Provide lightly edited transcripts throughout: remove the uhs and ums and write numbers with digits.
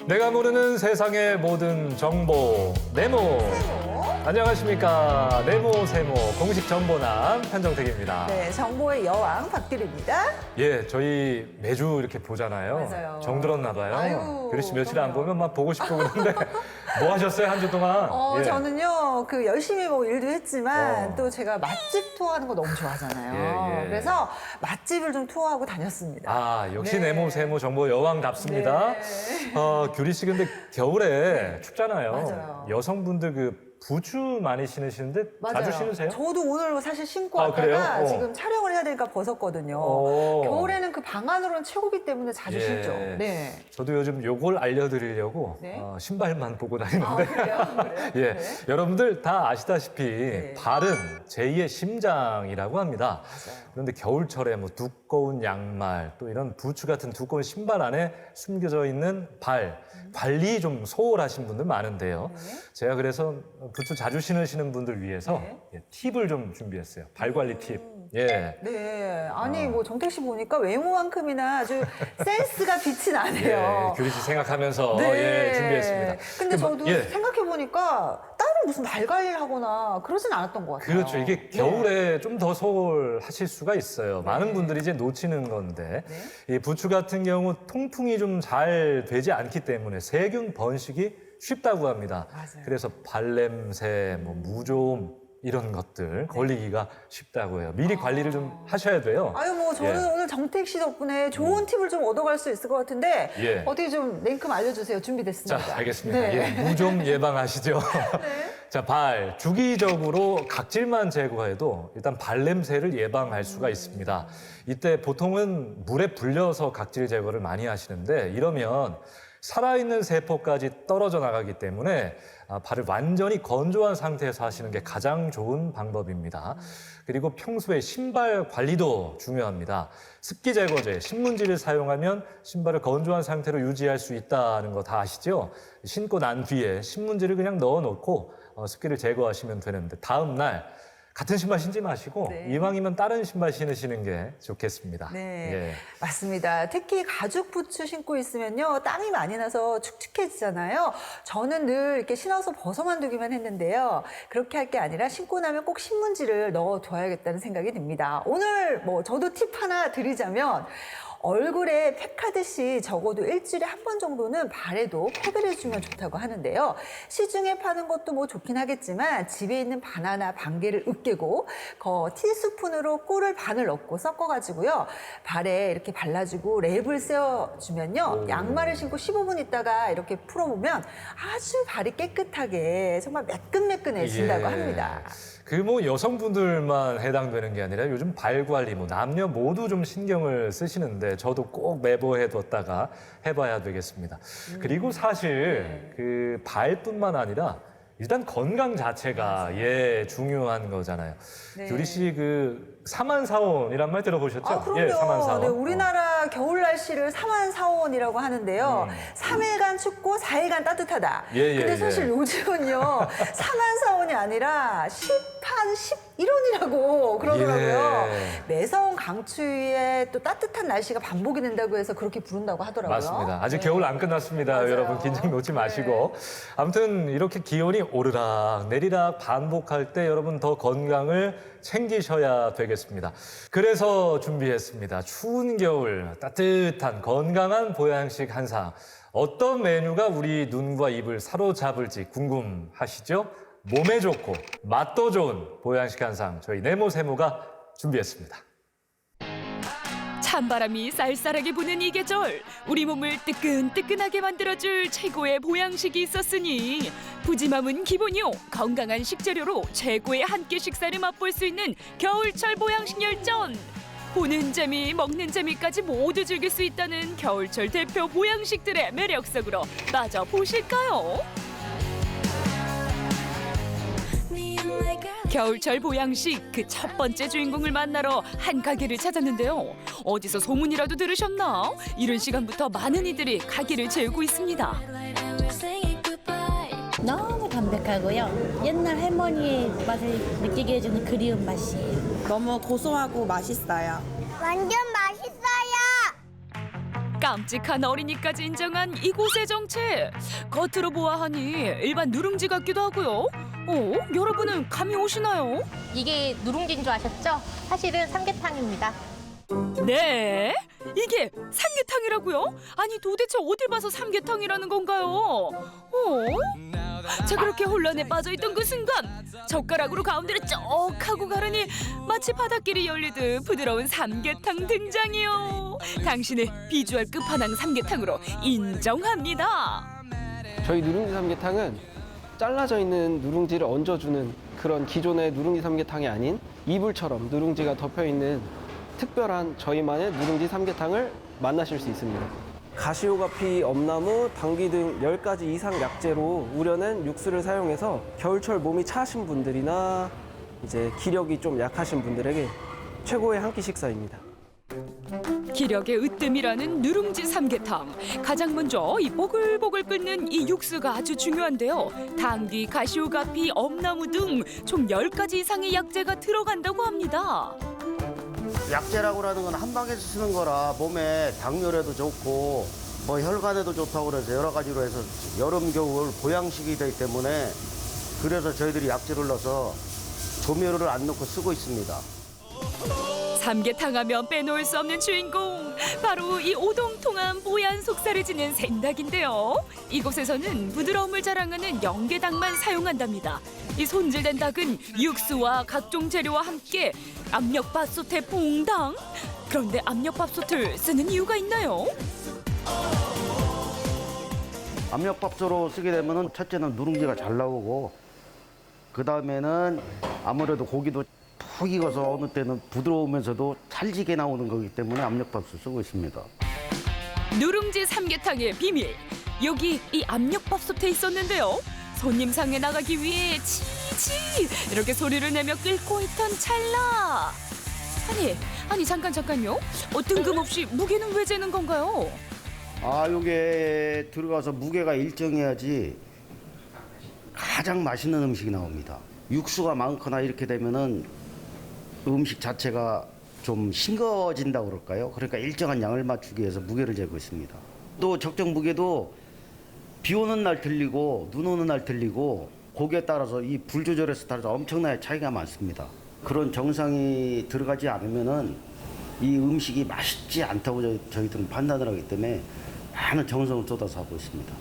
내가 모르는 세상의 모든 정보 네모. 안녕하십니까. 네모 세모 공식 정보남 편정택입니다. 네, 정보의 여왕 박규리입니다. 예, 저희 매주 이렇게 보잖아요. 맞아요. 정들었나 봐요. 아유, 그렇지 며칠 안 그럼요. 보면 막 보고 싶고 그러는데 뭐 하셨어요 한 주 동안? 예. 저는요, 열심히 뭐 일도 했지만 또 제가 맛집 투어하는 거 너무 좋아하잖아요. 예, 예. 그래서 맛집을 좀 투어하고 다녔습니다. 아, 역시 네. 네모 세모 정보 여왕답습니다. 네. 규리 씨 근데 겨울에 춥잖아요. 맞아요. 여성분들 그 부츠 많이 신으시는데 자주 신으세요? 저도 오늘 사실 신고 아, 왔다가 그래요? 지금 촬영을 해야 되니까 벗었거든요. 겨울에는 그 방 안으로는 최고기 때문에 자주 예. 신죠. 네. 저도 요즘 요걸 알려드리려고 네. 신발만 보고 아, 다니는데 그래요? 예, 네. 여러분들 다 아시다시피 네. 발은 제2의 심장이라고 합니다. 맞아요. 그런데 겨울철에 뭐 두꺼운 양말 또 이런 부츠 같은 두꺼운 신발 안에 숨겨져 있는 발 관리 좀 소홀하신 분들 많은데요. 네. 제가 그래서 부츠 자주 신으시는 분들 위해서 네. 예, 팁을 좀 준비했어요. 발 관리 팁. 예. 네. 아니, 뭐 정택 씨 보니까 외모만큼이나 아주 센스가 빛이 나네요. 예, 규리 씨 생각하면서 네. 예, 준비했습니다. 근데 그, 저도 예. 생각해보니까 따로 무슨 발 관리를 하거나 그러진 않았던 것 같아요. 그렇죠. 이게 겨울에 좀 더 소홀하실 수가 있어요. 많은 분들이 이제 놓치는 건데 네. 이 부츠 같은 경우 통풍이 좀 잘 되지 않기 때문에 세균 번식이 쉽다고 합니다. 맞아요. 그래서 발냄새, 뭐 무좀 이런 것들 걸리기가 쉽다고 해요. 미리 관리를 좀 하셔야 돼요. 아유, 뭐 저는 예. 오늘 정택 씨 덕분에 좋은 팁을 좀 얻어갈 수 있을 것 같은데 예. 어떻게 좀 랭큼 알려주세요. 준비됐습니다. 자, 알겠습니다. 네. 예, 무좀 예방하시죠. 네. 자, 발 주기적으로 각질만 제거해도 일단 발냄새를 예방할 수가 있습니다. 이때 보통은 물에 불려서 각질 제거를 많이 하시는데 이러면 살아있는 세포까지 떨어져 나가기 때문에 발을 완전히 건조한 상태에서 하시는 게 가장 좋은 방법입니다. 그리고 평소에 신발 관리도 중요합니다. 습기 제거제, 신문지를 사용하면 신발을 건조한 상태로 유지할 수 있다는 거 다 아시죠? 신고 난 뒤에 신문지를 그냥 넣어놓고 습기를 제거하시면 되는데 다음 날 같은 신발 신지 마시고 네. 이왕이면 다른 신발 신으시는 게 좋겠습니다. 네, 예. 맞습니다. 특히 가죽 부츠 신고 있으면요, 땀이 많이 나서 축축해지잖아요. 저는 늘 이렇게 신어서 벗어만 두기만 했는데요. 그렇게 할 게 아니라 신고 나면 꼭 신문지를 넣어둬야겠다는 생각이 듭니다. 오늘 뭐 저도 팁 하나 드리자면 얼굴에 팩하듯이 적어도 일주일에 한 번 정도는 발에도 팩을 해주면 좋다고 하는데요. 시중에 파는 것도 뭐 좋긴 하겠지만 집에 있는 바나나 반개를 으깨고 티스푼으로 꿀을 반을 넣고 섞어가지고요. 발에 이렇게 발라주고 랩을 세워주면요. 양말을 신고 15분 있다가 이렇게 풀어보면 아주 발이 깨끗하게 정말 매끈매끈해진다고 예. 합니다. 그 뭐 여성분들만 해당되는 게 아니라 요즘 발 관리 뭐 남녀 모두 좀 신경을 쓰시는데 저도 꼭 매보해뒀다가 해봐야 되겠습니다. 그리고 사실 그 발뿐만 아니라 일단 건강 자체가 중요한 거잖아요. 네. 규리 씨 그 사만사온이란 말 들어보셨죠? 아, 그럼요. 예, 사만사온. 네, 우리나라 겨울 날씨를 사만사온이라고 하는데요. 3일간 춥고 4일간 따뜻하다. 예, 근데 예, 사실 예. 요즘은요. 사만사온이 아니라 11이론이라고 그러더라고요. 예. 매서운 강추위에 또 따뜻한 날씨가 반복이 된다고 해서 그렇게 부른다고 하더라고요. 맞습니다. 아직 네. 겨울 안 끝났습니다. 맞아요. 여러분 긴장 놓지 마시고. 아무튼 이렇게 기온이 오르락 내리락 반복할 때 여러분 더 건강을 챙기셔야 되겠습니다. 그래서 준비했습니다. 추운 겨울 따뜻한 건강한 보양식 한상. 어떤 메뉴가 우리 눈과 입을 사로잡을지 궁금하시죠? 몸에 좋고 맛도 좋은 보양식 한상 저희 네모세모가 준비했습니다. 찬바람이 쌀쌀하게 부는 이 계절 우리 몸을 뜨끈뜨끈하게 만들어줄 최고의 보양식이 있었으니 푸짐함은 기본이요 건강한 식재료로 최고의 한 끼 식사를 맛볼 수 있는 겨울철 보양식 열전 보는 재미 먹는 재미까지 모두 즐길 수 있다는 겨울철 대표 보양식들의 매력 속으로 빠져보실까요? 겨울철 보양식 그 첫 번째 주인공을 만나러 한 가게를 찾았는데요. 어디서 소문이라도 들으셨나? 이른 시간부터 많은 이들이 가게를 채우고 있습니다. 너무 담백하고요. 옛날 할머니의 맛을 느끼게 해주는 그리운 맛이에요. 너무 고소하고 맛있어요. 완전 맛있어요. 깜찍한 어린이까지 인정한 이곳의 정체. 겉으로 보아하니 일반 누룽지 같기도 하고요. 여러분은 감이 오시나요? 이게 누룽지인 줄 아셨죠? 사실은 삼계탕입니다. 네, 이게 삼계탕이라고요? 아니 도대체 어딜 봐서 삼계탕이라는 건가요? 자, 그렇게 혼란에 빠져있던 그 순간 젓가락으로 가운데를 쩍 하고 가르니 마치 바닷길이 열리듯 부드러운 삼계탕 등장이요. 당신의 비주얼 끝판왕 삼계탕으로 인정합니다. 저희 누룽지 삼계탕은 잘라져 있는 누룽지를 얹어주는 그런 기존의 누룽지 삼계탕이 아닌 이불처럼 누룽지가 덮여있는 특별한 저희만의 누룽지 삼계탕을 만나실 수 있습니다. 가시오가피, 엄나무, 당귀 등 10가지 이상 약재로 우려낸 육수를 사용해서 겨울철 몸이 차신 분들이나 이제 기력이 좀 약하신 분들에게 최고의 한 끼 식사입니다. 기력의 으뜸이라는 누룽지 삼계탕. 가장 먼저 이 보글보글 끓는 이 육수가 아주 중요한데요. 당귀, 가시오가피, 엄나무 등 총 10가지 이상의 약재가 들어간다고 합니다. 약재라고 하는 건 한방에서 쓰는 거라 몸에 당뇨에도 좋고 뭐 혈관에도 좋다고 그래서 여러 가지로 해서 여름 겨울 보양식이 되기 때문에 그래서 저희들이 약재를 넣어서 조미료를 안 넣고 쓰고 있습니다. 삼계탕 하면 빼놓을 수 없는 주인공, 바로 이 오동통한 뽀얀 속살을 지닌 생닭인데요. 이곳에서는 부드러움을 자랑하는 영계닭만 사용한답니다. 이 손질된 닭은 육수와 각종 재료와 함께 압력밥솥에 퐁당. 그런데 압력밥솥을 쓰는 이유가 있나요? 압력밥솥으로 쓰게 되면은 첫째는 누룽지가 잘 나오고 그 다음에는 아무래도 고기도 푹 익어서 어느 때는 부드러우면서도 찰지게 나오는 거기 때문에 압력밥솥 쓰고 있습니다. 누룽지 삼계탕의 비밀, 여기 이 압력밥솥에 있었는데요. 손님 상에 나가기 위해 치치 이렇게 소리를 내며 끓고 있던 찰나. 아니 잠깐요. 뜬금없이 무게는 왜 재는 건가요? 요게 들어가서 무게가 일정해야지 가장 맛있는 음식이 나옵니다. 육수가 많거나 이렇게 되면은 음식 자체가 좀 싱거워진다고 그럴까요? 그러니까 일정한 양을 맞추기 위해서 무게를 재고 있습니다. 또 적정 무게도 비 오는 날 틀리고 눈 오는 날 틀리고 고기에 따라서 이 불 조절에 따라서 엄청나게 차이가 많습니다. 그런 정상이 들어가지 않으면은 이 음식이 맛있지 않다고 저희들은 판단을 하기 때문에 많은 정성을 쏟아서 하고 있습니다.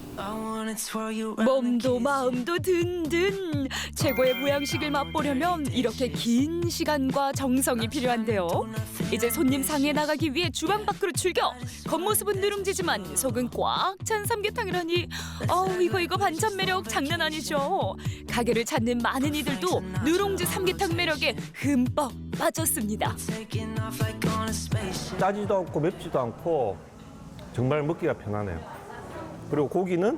몸도 마음도 든든. 최고의 보양식을 맛보려면 이렇게 긴 시간과 정성이 필요한데요. 이제 손님 상에 나가기 위해 주방 밖으로 출격. 겉모습은 누룽지지만 속은 꽉 찬 삼계탕이라니. 이거 반찬 매력 장난 아니죠. 가게를 찾는 많은 이들도 누룽지 삼계탕 매력에 흠뻑 빠졌습니다. 짜지도 않고 맵지도 않고 정말 먹기가 편하네요. 그리고 고기는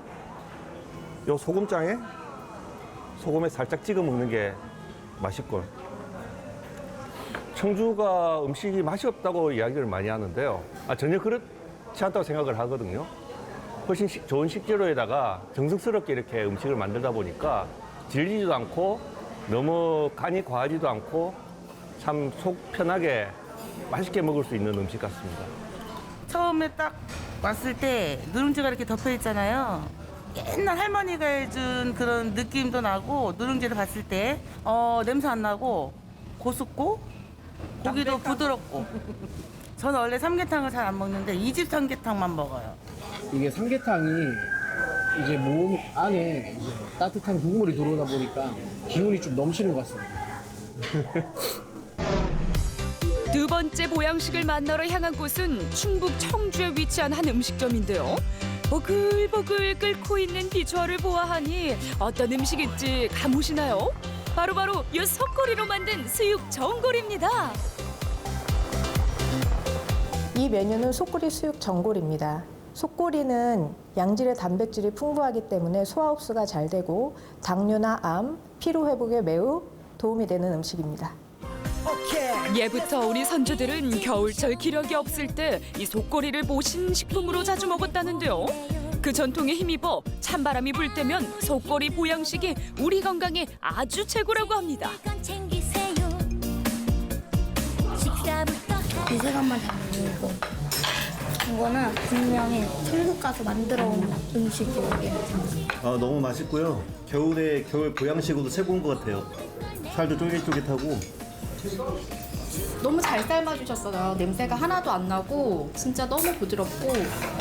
요 소금장에 소금에 살짝 찍어 먹는 게 맛있고, 청주가 음식이 맛이 없다고 이야기를 많이 하는데요. 전혀 그렇지 않다고 생각을 하거든요. 훨씬 좋은 식재료에다가 정성스럽게 이렇게 음식을 만들다 보니까 질리지도 않고 너무 간이 과하지도 않고 참 속 편하게 맛있게 먹을 수 있는 음식 같습니다. 처음에 딱 왔을 때 누룽지가 이렇게 덮여 있잖아요. 옛날 할머니가 해준 그런 느낌도 나고, 누룽지를 봤을 때 냄새 안 나고 고소고 고기도 부드럽고. 저는 원래 삼계탕을 잘 안 먹는데 이 집 삼계탕만 먹어요. 이게 삼계탕이 이제 몸 안에 이제 따뜻한 국물이 들어오다 보니까 기운이 좀 넘치는 것 같습니다. 두 번째 보양식을 만나러 향한 곳은 충북 청주에 위치한 한 음식점인데요. 보글보글 끓고 있는 비주얼을 보아하니 어떤 음식일지 감오시나요? 바로 이 속꼬리로 만든 수육 전골입니다. 이 메뉴는 속꼬리 수육 전골입니다. 속꼬리는 양질의 단백질이 풍부하기 때문에 소화 흡수가 잘 되고 당뇨나 암, 피로 회복에 매우 도움이 되는 음식입니다. 예부터 우리 선조들은 겨울철 기력이 없을 때 이 속꼬리를 모신 식품으로 자주 먹었다는데요. 그 전통에 힘입어 찬바람이 불 때면 속꼬리 보양식이 우리 건강에 아주 최고라고 합니다. 이 시간만 다 먹고 이거는 분명히 중국 가서 만들어 온 음식이에요. 너무 맛있고요. 겨울 보양식으로도 최고인 것 같아요. 살도 쫄깃쫄깃하고. 너무 잘 삶아주셨어요. 냄새가 하나도 안 나고 진짜 너무 부드럽고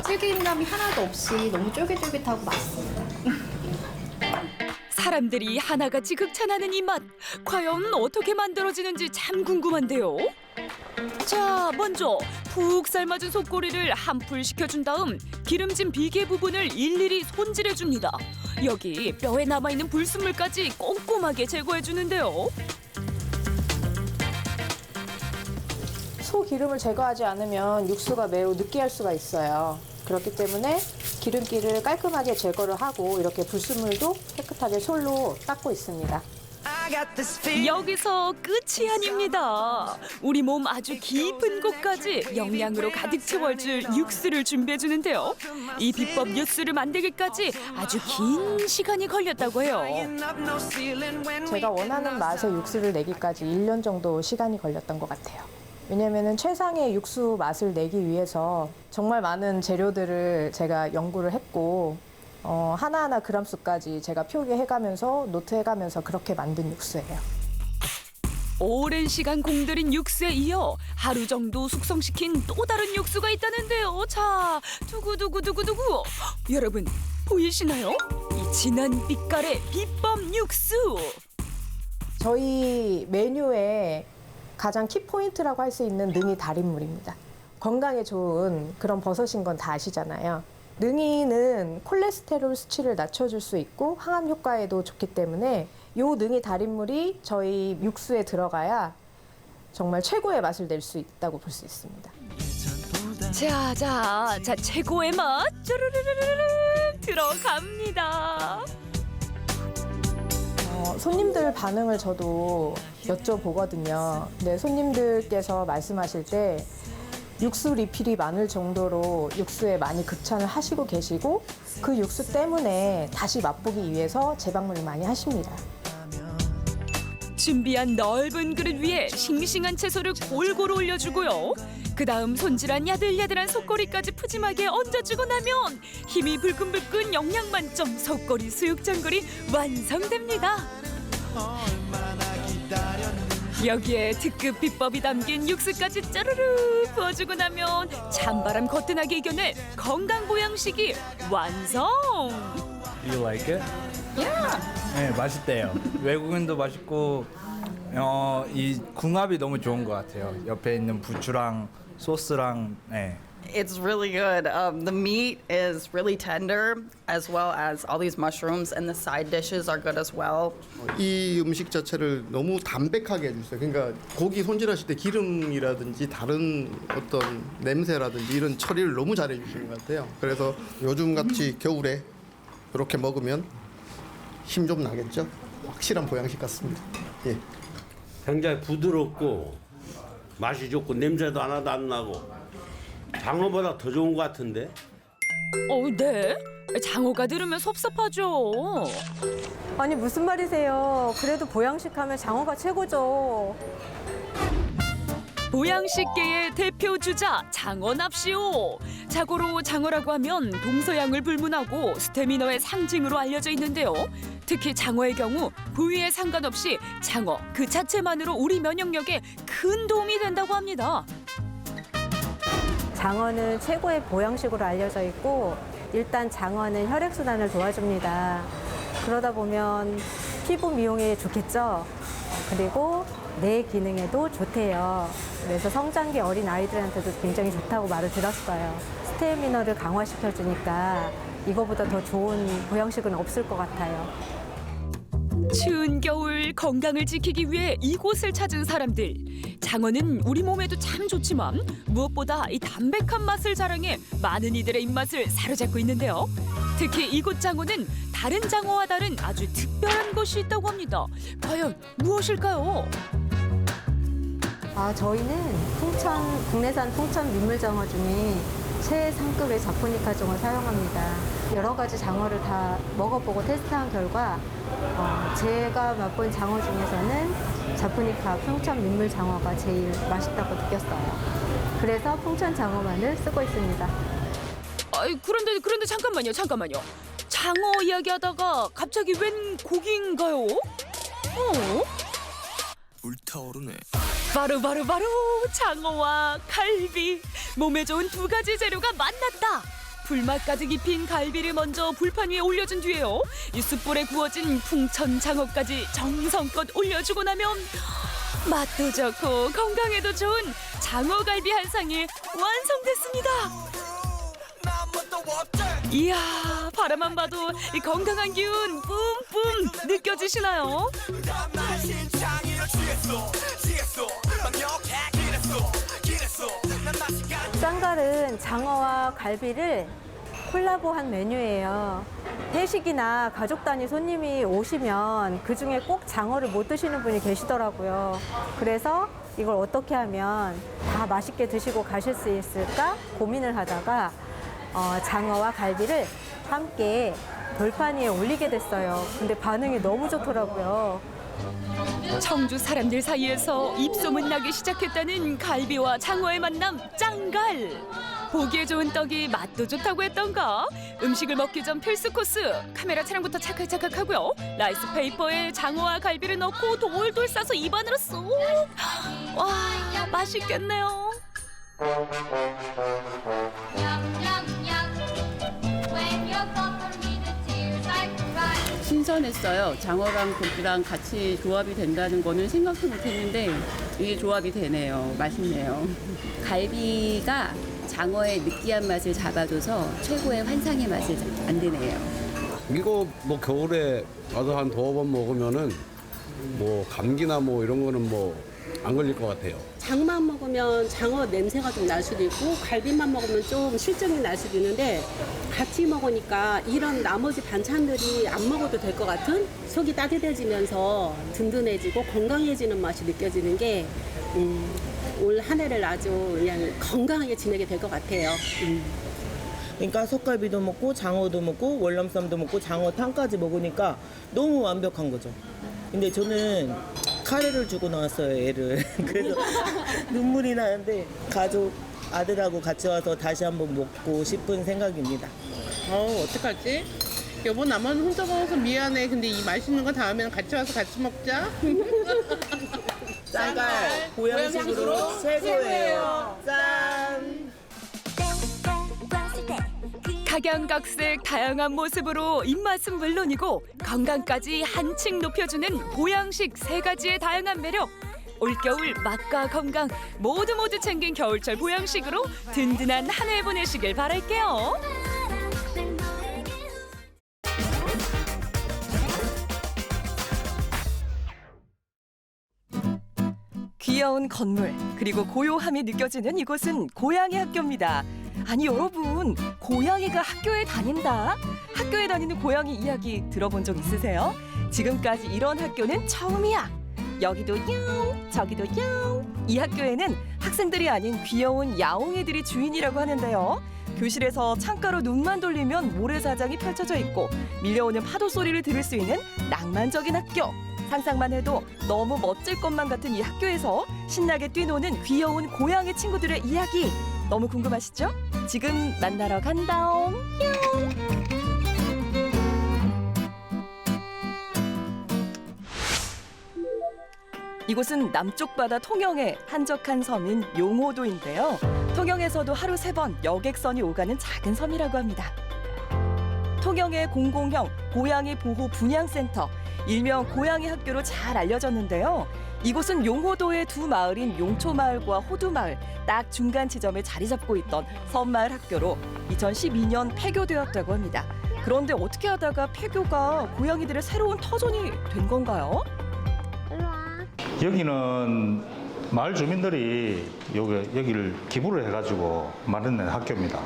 질긴감이 하나도 없이 너무 쫄깃쫄깃하고 맛있습니다. 사람들이 하나같이 극찬하는 이 맛, 과연 어떻게 만들어지는지 참 궁금한데요. 자, 먼저 푹 삶아준 속꼬리를 한풀 식혀준 다음 기름진 비계 부분을 일일이 손질해줍니다. 여기 뼈에 남아있는 불순물까지 꼼꼼하게 제거해주는데요. 소 기름을 제거하지 않으면 육수가 매우 느끼할 수가 있어요. 그렇기 때문에 기름기를 깔끔하게 제거를 하고 이렇게 불순물도 깨끗하게 솔로 닦고 있습니다. 여기서 끝이 아닙니다. 우리 몸 아주 깊은 곳까지 영양으로 가득 채워줄 육수를 준비해주는데요. 이 비법 육수를 만들기까지 아주 긴 시간이 걸렸다고 해요. 제가 원하는 맛의 육수를 내기까지 1년 정도 시간이 걸렸던 것 같아요. 왜냐하면 최상의 육수 맛을 내기 위해서 정말 많은 재료들을 제가 연구를 했고 하나하나 그램수까지 제가 표기해가면서 노트해가면서 그렇게 만든 육수예요. 오랜 시간 공들인 육수에 이어 하루 정도 숙성시킨 또 다른 육수가 있다는데요. 자, 두구두구두구두구. 여러분 보이시나요? 이 진한 빛깔의 비법 육수. 저희 메뉴에 가장 키포인트라고 할 수 있는 능이 달인물입니다. 건강에 좋은 그런 버섯인 건 다 아시잖아요. 능이는 콜레스테롤 수치를 낮춰줄 수 있고 항암 효과에도 좋기 때문에 이 능이 달인물이 저희 육수에 들어가야 정말 최고의 맛을 낼 수 있다고 볼 수 있습니다. 자, 최고의 맛 쭈르르르르 들어갑니다. 손님들 반응을 저도 여쭤보거든요. 근데 손님들께서 말씀하실 때 육수 리필이 많을 정도로 육수에 많이 극찬을 하시고 계시고 그 육수 때문에 다시 맛보기 위해서 재방문을 많이 하십니다. 준비한 넓은 그릇 위에 싱싱한 채소를 골고루 올려주고요. 그다음 손질한 야들야들한 속꼬리까지 푸짐하게 얹어주고 나면 힘이 불끈불끈 영양 만점 속꼬리 수육전골이 완성됩니다. 여기에 특급 비법이 담긴 육수까지 짜르르 부어주고 나면 찬바람 거뜬하게 이겨낼 건강 보양식이 완성! You like it? Yeah. 네, 맛있대요. 외국인도 맛있고 이 궁합이 너무 좋은 것 같아요. 옆에 있는 부추랑 소스랑 네. It's really good. The meat is really tender, as well as all these mushrooms, and the side dishes are good as well. 이 음식 자체를 너무 담백하게 해주세요. 그러니까 고기 손질하실 때 기름이라든지 다른 어떤 냄새라든지 이런 처리를 너무 잘해 주시는 것 같아요. 그래서 요즘 같이 겨울에 이렇게 먹으면 힘 좀 나겠죠? 확실한 보양식 같습니다. 예. 굉장히 부드럽고 맛이 좋고 냄새도 하나도 안 나고 장어보다 더 좋은 것 같은데? 네? 장어가 들으면 섭섭하죠. 아니 무슨 말이세요? 그래도 보양식 하면 장어가 최고죠. 보양식계의 대표 주자 장어납시오. 자고로 장어라고 하면 동서양을 불문하고 스태미너의 상징으로 알려져 있는데요. 특히 장어의 경우 부위에 상관없이 장어 그 자체만으로 우리 면역력에 큰 도움이 된다고 합니다. 장어는 최고의 보양식으로 알려져 있고 일단 장어는 혈액순환을 도와줍니다. 그러다 보면 피부 미용에 좋겠죠. 그리고 뇌 기능에도 좋대요. 그래서 성장기 어린 아이들한테도 굉장히 좋다고 말을 들었어요. 스태미너를 강화시켜주니까 이거보다 더 좋은 보양식은 없을 것 같아요. 추운 겨울 건강을 지키기 위해 이곳을 찾은 사람들. 장어는 우리 몸에도 참 좋지만 무엇보다 이 담백한 맛을 자랑해 많은 이들의 입맛을 사로잡고 있는데요. 특히 이곳 장어는 다른 장어와 다른 아주 특별한 것이 있다고 합니다. 과연 무엇일까요? 저희는 국내산 풍천 민물장어 중에 최상급의 자포니카 장어를 사용합니다. 여러 가지 장어를 다 먹어보고 테스트한 결과 제가 맛본 장어 중에서는 자포니카 풍천 민물장어가 제일 맛있다고 느꼈어요. 그래서 풍천장어만을 쓰고 있습니다. 아이, 그런데 잠깐만요. 장어 이야기하다가 갑자기 웬 고기인가요? 불타오르네. 바로 장어와 갈비. 몸에 좋은 두 가지 재료가 만났다. 불맛 가득 입힌 갈비를 먼저 불판 위에 올려준 뒤에요. 이 숯불에 구워진 풍천 장어까지 정성껏 올려주고 나면 맛도 좋고 건강에도 좋은 장어갈비 한 상이 완성됐습니다. 이야, 바라만 봐도 이 건강한 기운 뿜뿜 느껴지시나요? 짱갈은 장어와 갈비를 콜라보한 메뉴예요. 회식이나 가족 단위 손님이 오시면 그중에 꼭 장어를 못 드시는 분이 계시더라고요. 그래서 이걸 어떻게 하면 다 맛있게 드시고 가실 수 있을까 고민을 하다가 장어와 갈비를 함께 돌판 위에 올리게 됐어요. 근데 반응이 너무 좋더라고요. 청주 사람들 사이에서 입소문 나기 시작했다는 갈비와 장어의 만남 짱갈. 보기에 좋은 떡이 맛도 좋다고 했던가. 음식을 먹기 전 필수 코스. 카메라 촬영부터 찰칵찰칵 하고요. 라이스 페이퍼에 장어와 갈비를 넣고 돌돌 싸서 입안으로 쏙. 와, 맛있겠네요. 신선했어요. 장어랑 고기랑 같이 조합이 된다는 거는 생각도 못했는데 이게 조합이 되네요. 맛있네요. 갈비가 장어의 느끼한 맛을 잡아줘서 최고의 환상의 맛을 만드네요. 이거 뭐 겨울에 와서 한 2번 먹으면은 뭐 감기나 뭐 이런 거는 뭐 안 걸릴 것 같아요. 장만 먹으면 장어 냄새가 좀 날 수도 있고 갈비만 먹으면 좀 실증이 날 수도 있는데 같이 먹으니까 이런 나머지 반찬들이 안 먹어도 될 것 같은 속이 따뜻해지면서 든든해지고 건강해지는 맛이 느껴지는 게 올 한 해를 아주 그냥 건강하게 지내게 될 것 같아요. 그러니까 속갈비도 먹고 장어도 먹고 월남쌈도 먹고 장어탕까지 먹으니까 너무 완벽한 거죠. 근데 저는 카레를 주고 나왔어요, 애를. 그래서 눈물이 나는데 가족 아들하고 같이 와서 다시 한번 먹고 싶은 생각입니다. 어떡하지? 여보 나만 혼자 먹어서 미안해. 근데 이 맛있는 거 다음에는 같이 와서 같이 먹자. 짱갈 보양식으로 최고예요. 짠! 각양각색 다양한 모습으로 입맛은 물론이고 건강까지 한층 높여주는 보양식 3가지의 다양한 매력. 올겨울 맛과 건강 모두 챙긴 겨울철 보양식으로 든든한 한 해 보내시길 바랄게요. 귀여운 건물 그리고 고요함이 느껴지는 이곳은 고양이 학교입니다. 아니 여러분, 고양이가 학교에 다닌다? 학교에 다니는 고양이 이야기 들어본 적 있으세요? 지금까지 이런 학교는 처음이야. 여기도 영, 저기도 영. 이 학교에는 학생들이 아닌 귀여운 야옹이들이 주인이라고 하는데요. 교실에서 창가로 눈만 돌리면 모래사장이 펼쳐져 있고 밀려오는 파도 소리를 들을 수 있는 낭만적인 학교. 상상만 해도 너무 멋질 것만 같은 이 학교에서 신나게 뛰노는 귀여운 고양이 친구들의 이야기. 너무 궁금하시죠? 지금 만나러 간다옹. 이곳은 남쪽 바다 통영의 한적한 섬인 용호도인데요. 통영에서도 하루 3번 여객선이 오가는 작은 섬이라고 합니다. 통영의 공공형 고양이 보호 분양센터, 일명 고양이 학교로 잘 알려졌는데요. 이곳은 용호도의 두 마을인 용초마을과 호두마을 딱 중간 지점에 자리 잡고 있던 섬마을 학교로 2012년 폐교되었다고 합니다. 그런데 어떻게 하다가 폐교가 고양이들의 새로운 터전이 된 건가요? 여기는 마을 주민들이 여기를 기부를 해가지고 마련된 학교입니다.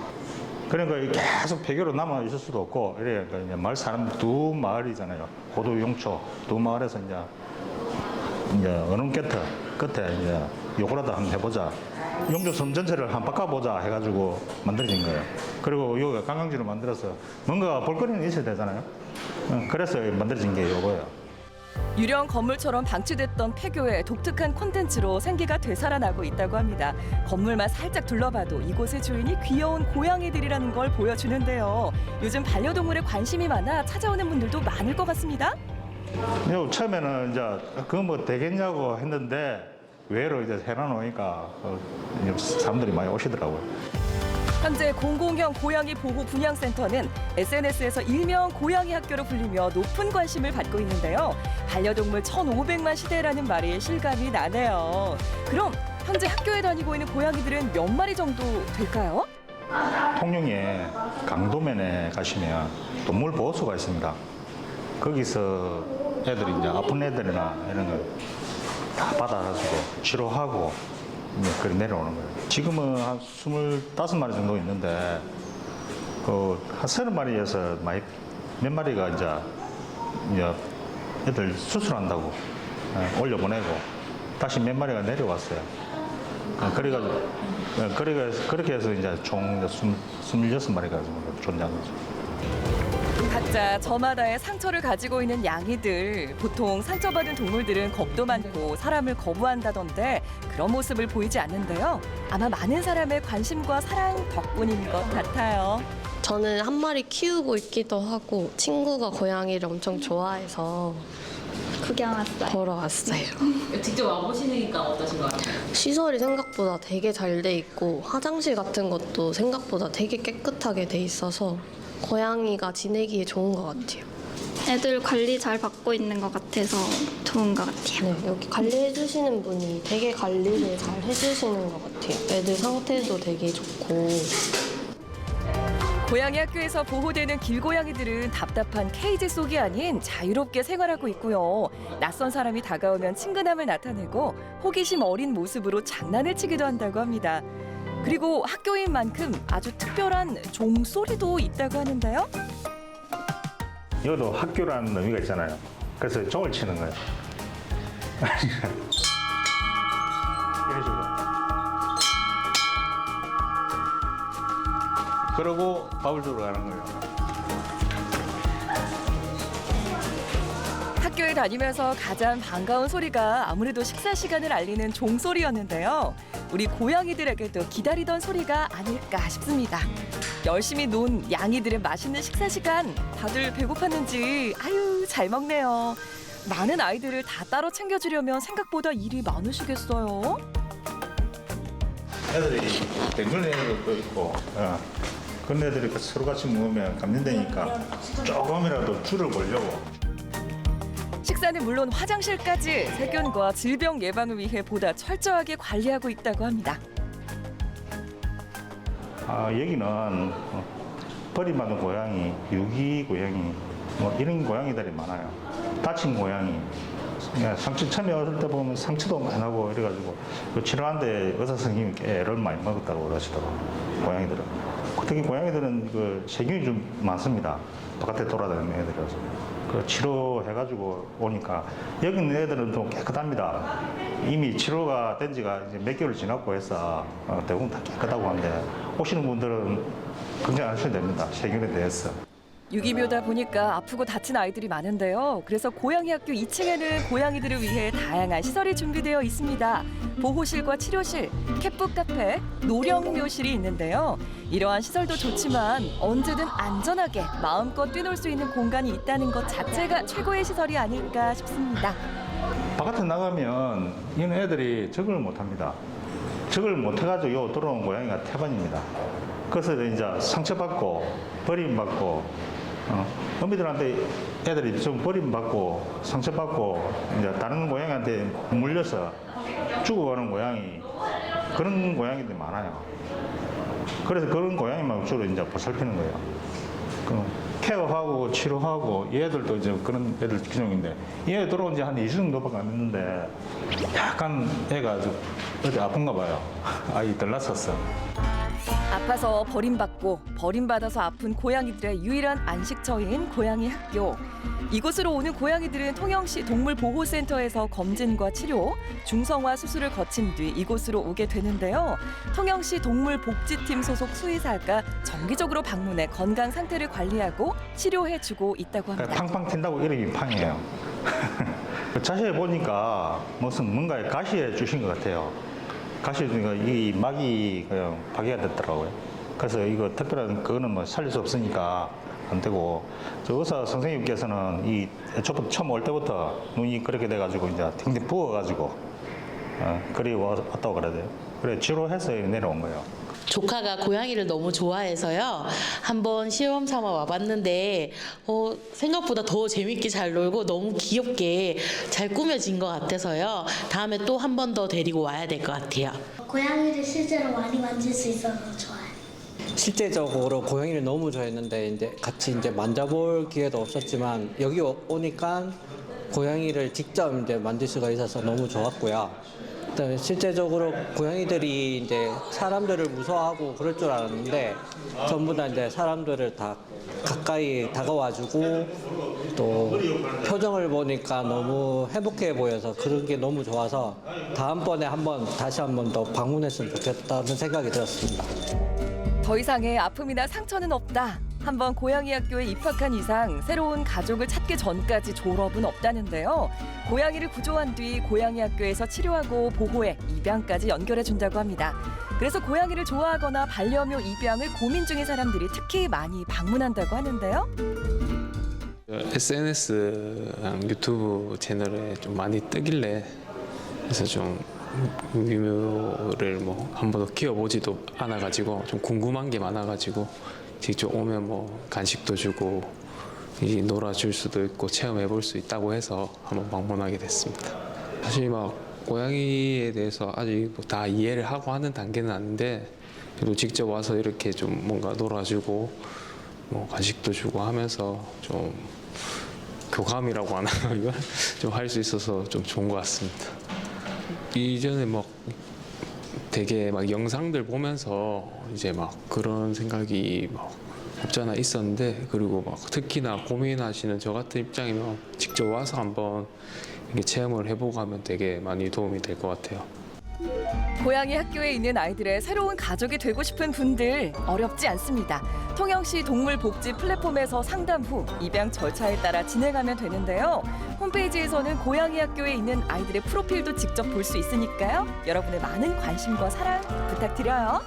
그러니까 계속 폐교로 남아 있을 수도 없고, 이러니까 이제 마을 사람 두 마을이잖아요. 호두, 용초 두 마을에서 이제 어느 끝에 이제 요거라도 한번 해보자. 용조 섬 전체를 한번 바꿔보자 해가지고 만들어진 거예요. 그리고 여기가 관광지로 만들어서 뭔가 볼거리는 있어야 되잖아요. 그래서 만들어진 게 요거예요. 유령 건물처럼 방치됐던 폐교의 독특한 콘텐츠로 생기가 되살아나고 있다고 합니다. 건물만 살짝 둘러봐도 이곳의 주인이 귀여운 고양이들이라는 걸 보여주는데요. 요즘 반려동물에 관심이 많아 찾아오는 분들도 많을 것 같습니다. 처음에는 이제 그거 뭐 되겠냐고 했는데 외로 이제 해놔놓으니까 사람들이 많이 오시더라고요. 현재 공공형 고양이 보호 분양센터는 SNS에서 일명 고양이 학교로 불리며 높은 관심을 받고 있는데요. 반려동물 1,500만 시대라는 말이 실감이 나네요. 그럼 현재 학교에 다니고 있는 고양이들은 몇 마리 정도 될까요? 통영에 강도면에 가시면 동물보호소가 있습니다. 거기서 애들이 이제 아픈 애들이나 이런 걸 다 받아가지고 치료하고 그래 내려오는 거예요. 지금은 한 25마리 정도 있는데 한 30마리에서 몇 마리가 이제 애들 수술한다고 올려보내고 다시 몇 마리가 내려왔어요. 그렇게 해서 이제 총 26마리가 정도 존재하는 거죠. 각자 저마다의 상처를 가지고 있는 양이들. 보통 상처받은 동물들은 겁도 많고 사람을 거부한다던데 그런 모습을 보이지 않는데요. 아마 많은 사람의 관심과 사랑 덕분인 것 같아요. 저는 한 마리 키우고 있기도 하고 친구가 고양이를 엄청 좋아해서 구경 왔어요. 보러 왔어요. 직접 와보시니까 어떠신 것 같아요? 시설이 생각보다 되게 잘 돼 있고 화장실 같은 것도 생각보다 되게 깨끗하게 돼 있어서 고양이가 지내기에 좋은 것 같아요. 애들 관리 잘 받고 있는 것 같아서 좋은 것 같아요. 네, 여기 관리해 주시는 분이 되게 관리를 잘 해주시는 것 같아요. 애들 상태도 되게 좋고. 고양이 학교에서 보호되는 길고양이들은 답답한 케이지 속이 아닌 자유롭게 생활하고 있고요. 낯선 사람이 다가오면 친근함을 나타내고 호기심 어린 모습으로 장난을 치기도 한다고 합니다. 그리고 학교인 만큼 아주 특별한 종소리도 있다고 하는데요. 이것도 학교라는 의미가 있잖아요. 그래서 종을 치는 거예요. 이런 식으로. 그러고 밥을 주러 가는 거예요. 학교에 다니면서 가장 반가운 소리가 아무래도 식사 시간을 알리는 종소리였는데요. 우리 고양이들에게도 기다리던 소리가 아닐까 싶습니다. 열심히 논 양이들의 맛있는 식사 시간. 다들 배고팠는지 아유 잘 먹네요. 많은 아이들을 다 따로 챙겨주려면 생각보다 일이 많으시겠어요. 애들이 댕글 애들도 있고 그런 애들이 서로 같이 먹으면 감염되니까 조금이라도 줄을 보려고. 식사는 물론 화장실까지 세균과 질병 예방을 위해 보다 철저하게 관리하고 있다고 합니다. 여기는 버림받은 고양이, 유기 고양이 이런 고양이들이 많아요. 다친 고양이. 상처 처음에 왔을 때 보면 상처도 많이 나고 이래가지고 치료하는데 의사 선생님이 꽤 애를 많이 먹었다고 그러시더라고요. 고양이들은. 특히 고양이들은 세균이 좀 많습니다. 바깥에 돌아다니는 애들이라서. 치료해가지고 오니까 여기 있는 애들은 좀 깨끗합니다. 이미 치료가 된 지가 이제 몇 개월 지났고 해서 대부분 다 깨끗하고 한데 오시는 분들은 걱정 안 하셔도 됩니다. 세균에 대해서. 유기묘다 보니까 아프고 다친 아이들이 많은데요. 그래서 고양이 학교 2층에는 고양이들을 위해 다양한 시설이 준비되어 있습니다. 보호실과 치료실, 캣북 카페, 노령묘실이 있는데요. 이러한 시설도 좋지만 언제든 안전하게 마음껏 뛰놀 수 있는 공간이 있다는 것 자체가 최고의 시설이 아닐까 싶습니다. 바깥에 나가면 이런 애들이 적응을 못합니다. 적응을 못해가지고 요 들어온 고양이가 태반입니다. 그래서 이제 상처받고 버림받고 어미들한테 애들이 좀 버림받고 상처받고 이제 다른 고양이한테 물려서 죽어가는 고양이 그런 고양이들이 많아요. 그래서 그런 고양이만 주로 이제 보살피는 거예요. 케어하고 치료하고 얘들도 이제 그런 애들 기종인데 얘 들어온 지 한 2주 정도밖에 안 됐는데 약간 애가 좀 어디 아픈가 봐요. 아이들 낳았었어. 아파서 버림받고 버림받아서 아픈 고양이들의 유일한 안식처인 고양이 학교. 이곳으로 오는 고양이들은 통영시 동물보호센터에서 검진과 치료, 중성화 수술을 거친 뒤 이곳으로 오게 되는데요. 통영시 동물복지팀 소속 수의사가 정기적으로 방문해 건강 상태를 관리하고 치료해주고 있다고 합니다. 팡팡 튄다고 이름이 팡이에요. 자세히 보니까 무슨 뭔가에 가시해 주신 것 같아요. 가시해 주니까 이 막이 그냥 파괴가 됐더라고요. 그래서 이거 특별한 그거는 뭐 살릴 수 없으니까 안 되고, 저 의사 선생님께서는 이 애초부터 처음 올 때부터 눈이 그렇게 돼가지고 이제 tingting 부어가지고 그리 왔다고 그래야 돼요. 그래 치료해서 내려온 거예요. 조카가 고양이를 너무 좋아해서요. 한번 시험 삼아 와봤는데 생각보다 더 재밌게 잘 놀고 너무 귀엽게 잘 꾸며진 것 같아서요. 다음에 또 한 번 더 데리고 와야 될 것 같아요. 고양이를 실제로 많이 만질 수 있어서 좋아요. 실제적으로 고양이를 너무 좋아했는데 이제 같이 이제 만져볼 기회도 없었지만 여기 오니까 고양이를 직접 이제 만질 수가 있어서 너무 좋았고요. 그다음에 실제적으로 고양이들이 이제 사람들을 무서워하고 그럴 줄 알았는데 전부 다 이제 사람들을 다 가까이 다가와주고 또 표정을 보니까 너무 행복해 보여서 그런 게 너무 좋아서 다음번에 다시 한 번 더 방문했으면 좋겠다는 생각이 들었습니다. 더 이상의 아픔이나 상처는 없다. 한번 고양이 학교에 입학한 이상 새로운 가족을 찾기 전까지 졸업은 없다는데요. 고양이를 구조한 뒤 고양이 학교에서 치료하고 보호해 입양까지 연결해 준다고 합니다. 그래서 고양이를 좋아하거나 반려묘 입양을 고민 중인 사람들이 특히 많이 방문한다고 하는데요. SNS랑 유튜브 채널에 좀 많이 뜨길래 그래서 좀 미묘를 뭐 한 번도 키워보지도 않아가지고 좀 궁금한 게 많아가지고 직접 오면 뭐 간식도 주고 놀아줄 수도 있고 체험해볼 수 있다고 해서 한번 방문하게 됐습니다. 사실 막 고양이에 대해서 아직 뭐 다 이해를 하고 하는 단계는 아닌데 그래도 직접 와서 이렇게 좀 뭔가 놀아주고 뭐 간식도 주고 하면서 좀 교감이라고 하나 이걸 좀 할 수 있어서 좀 좋은 것 같습니다. 이전에 막 되게 막 영상들 보면서 이제 막 그런 생각이 막 없잖아 있었는데 그리고 막 특히나 고민하시는 저 같은 입장이면 직접 와서 한번 이렇게 체험을 해보고 하면 되게 많이 도움이 될 것 같아요. 고양이 학교에 있는 아이들의 새로운 가족이 되고 싶은 분들 어렵지 않습니다. 통영시 동물복지 플랫폼에서 상담 후 입양 절차에 따라 진행하면 되는데요. 홈페이지에서는 고양이 학교에 있는 아이들의 프로필도 직접 볼 수 있으니까요. 여러분의 많은 관심과 사랑 부탁드려요.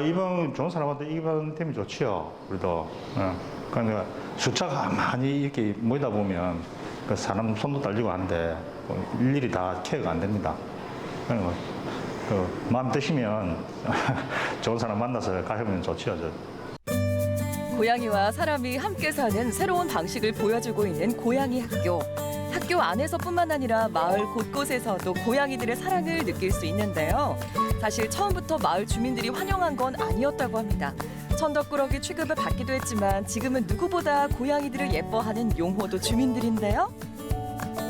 입양 좋은 사람한테 입양되면 좋지요. 우리도. 그러니까 숫자가 많이 이렇게 모이다 보면 그 사람 손도 떨리고 한데 일일이 다 케어가 안 됩니다. 그러니까 그 마음 드시면 좋은 사람 만나서 가시면 좋지요. 고양이와 사람이 함께 사는 새로운 방식을 보여주고 있는 고양이 학교. 학교 안에서뿐만 아니라 마을 곳곳에서도 고양이들의 사랑을 느낄 수 있는데요. 사실 처음부터 마을 주민들이 환영한 건 아니었다고 합니다. 천덕꾸러기 취급을 받기도 했지만 지금은 누구보다 고양이들을 예뻐하는 용호도 주민들인데요.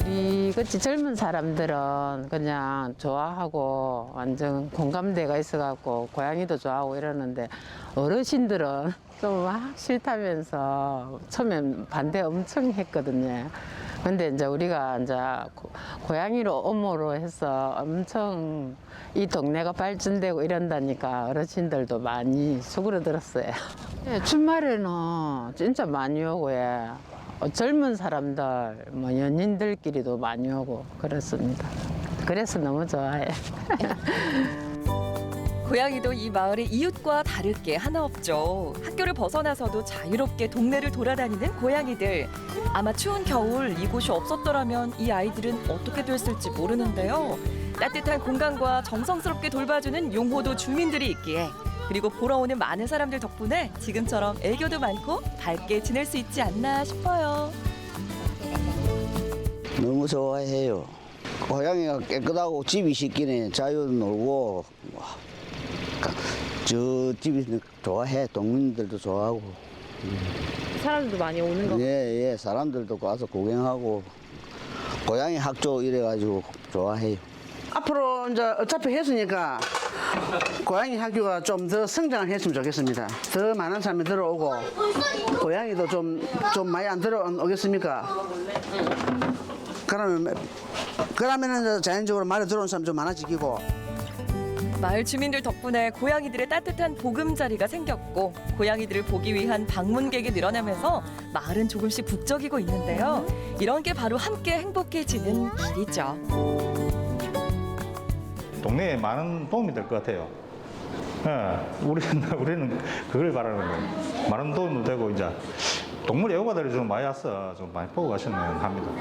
우리 같이 젊은 사람들은 그냥 좋아하고 완전 공감대가 있어갖고 고양이도 좋아하고 이러는데 어르신들은 좀 막 싫다면서 처음엔 반대 엄청 했거든요. 근데 이제 우리가 이제 고양이로 엄호로 해서 엄청 이 동네가 발전되고 이런다니까 어르신들도 많이 수그러들었어요. 주말에는 진짜 많이 오고 젊은 사람들, 뭐 연인들끼리도 많이 오고 그렇습니다. 그래서 너무 좋아해. 고양이도 이 마을의 이웃과 다를 게 하나 없죠. 학교를 벗어나서도 자유롭게 동네를 돌아다니는 고양이들. 아마 추운 겨울 이곳이 없었더라면 이 아이들은 어떻게 됐을지 모르는데요. 따뜻한 공간과 정성스럽게 돌봐주는 용호도 주민들이 있기에 그리고 보러 오는 많은 사람들 덕분에 지금처럼 애교도 많고 밝게 지낼 수 있지 않나 싶어요. 너무 좋아해요. 고양이가 깨끗하고 집이 씻기네. 자유 놀고 저 집이 좋아해. 동민들도 좋아하고. 사람들도 많이 오는 거? 예, 사람들도 와서 구경하고 고양이 학교 이래가지고 좋아해요. 앞으로 이제 어차피 했으니까 고양이 학교가 좀 더 성장을 했으면 좋겠습니다. 더 많은 사람이 들어오고 고양이도 좀 많이 안 들어오겠습니까? 그러면은 자연적으로 말에 들어오는 사람 좀 많아지고. 마을 주민들 덕분에 고양이들의 따뜻한 보금자리가 생겼고 고양이들을 보기 위한 방문객이 늘어나면서 마을은 조금씩 북적이고 있는데요. 이런 게 바로 함께 행복해지는 길이죠. 동네에 많은 도움이 될 것 같아요. 예, 우리는 그걸 바라는 거예요. 많은 도움도 되고 이제 동물 애호가들이 좀 많이 와서 좀 많이 보고 가셨으면 합니다.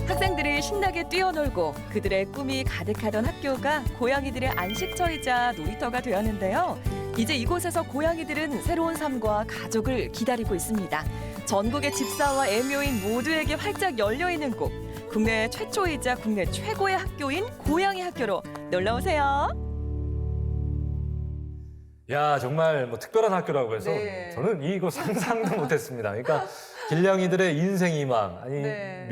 학생들이 신나게 뛰어놀고 그들의 꿈이 가득하던 학교가 고양이들의 안식처이자 놀이터가 되었는데요. 이제 이곳에서 고양이들은 새로운 삶과 가족을 기다리고 있습니다. 전국의 집사와 애묘인 모두에게 활짝 열려있는 곳. 국내 최초이자 국내 최고의 학교인 고양이 학교로 놀러오세요. 야, 정말 뭐 특별한 학교라고 해서 저는 이거 상상도 못했습니다. 그러니까 길냥이들의 인생 2막, 아니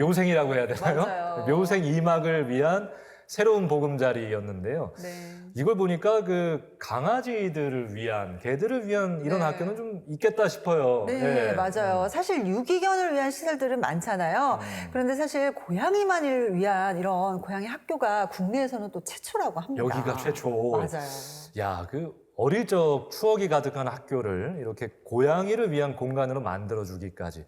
묘생이라고 해야 되나요? 맞아요. 묘생 2막을 위한 새로운 보금자리였는데요. 이걸 보니까 그 강아지들을 위한, 개들을 위한 이런 학교는 좀 있겠다 싶어요. 네, 예. 맞아요. 사실 유기견을 위한 시설들은 많잖아요. 그런데 사실 고양이만을 위한 이런 고양이 학교가 국내에서는 또 최초라고 합니다. 여기가 최초. 맞아요. 야, 그 어릴 적 추억이 가득한 학교를 이렇게 고양이를 위한 공간으로 만들어주기까지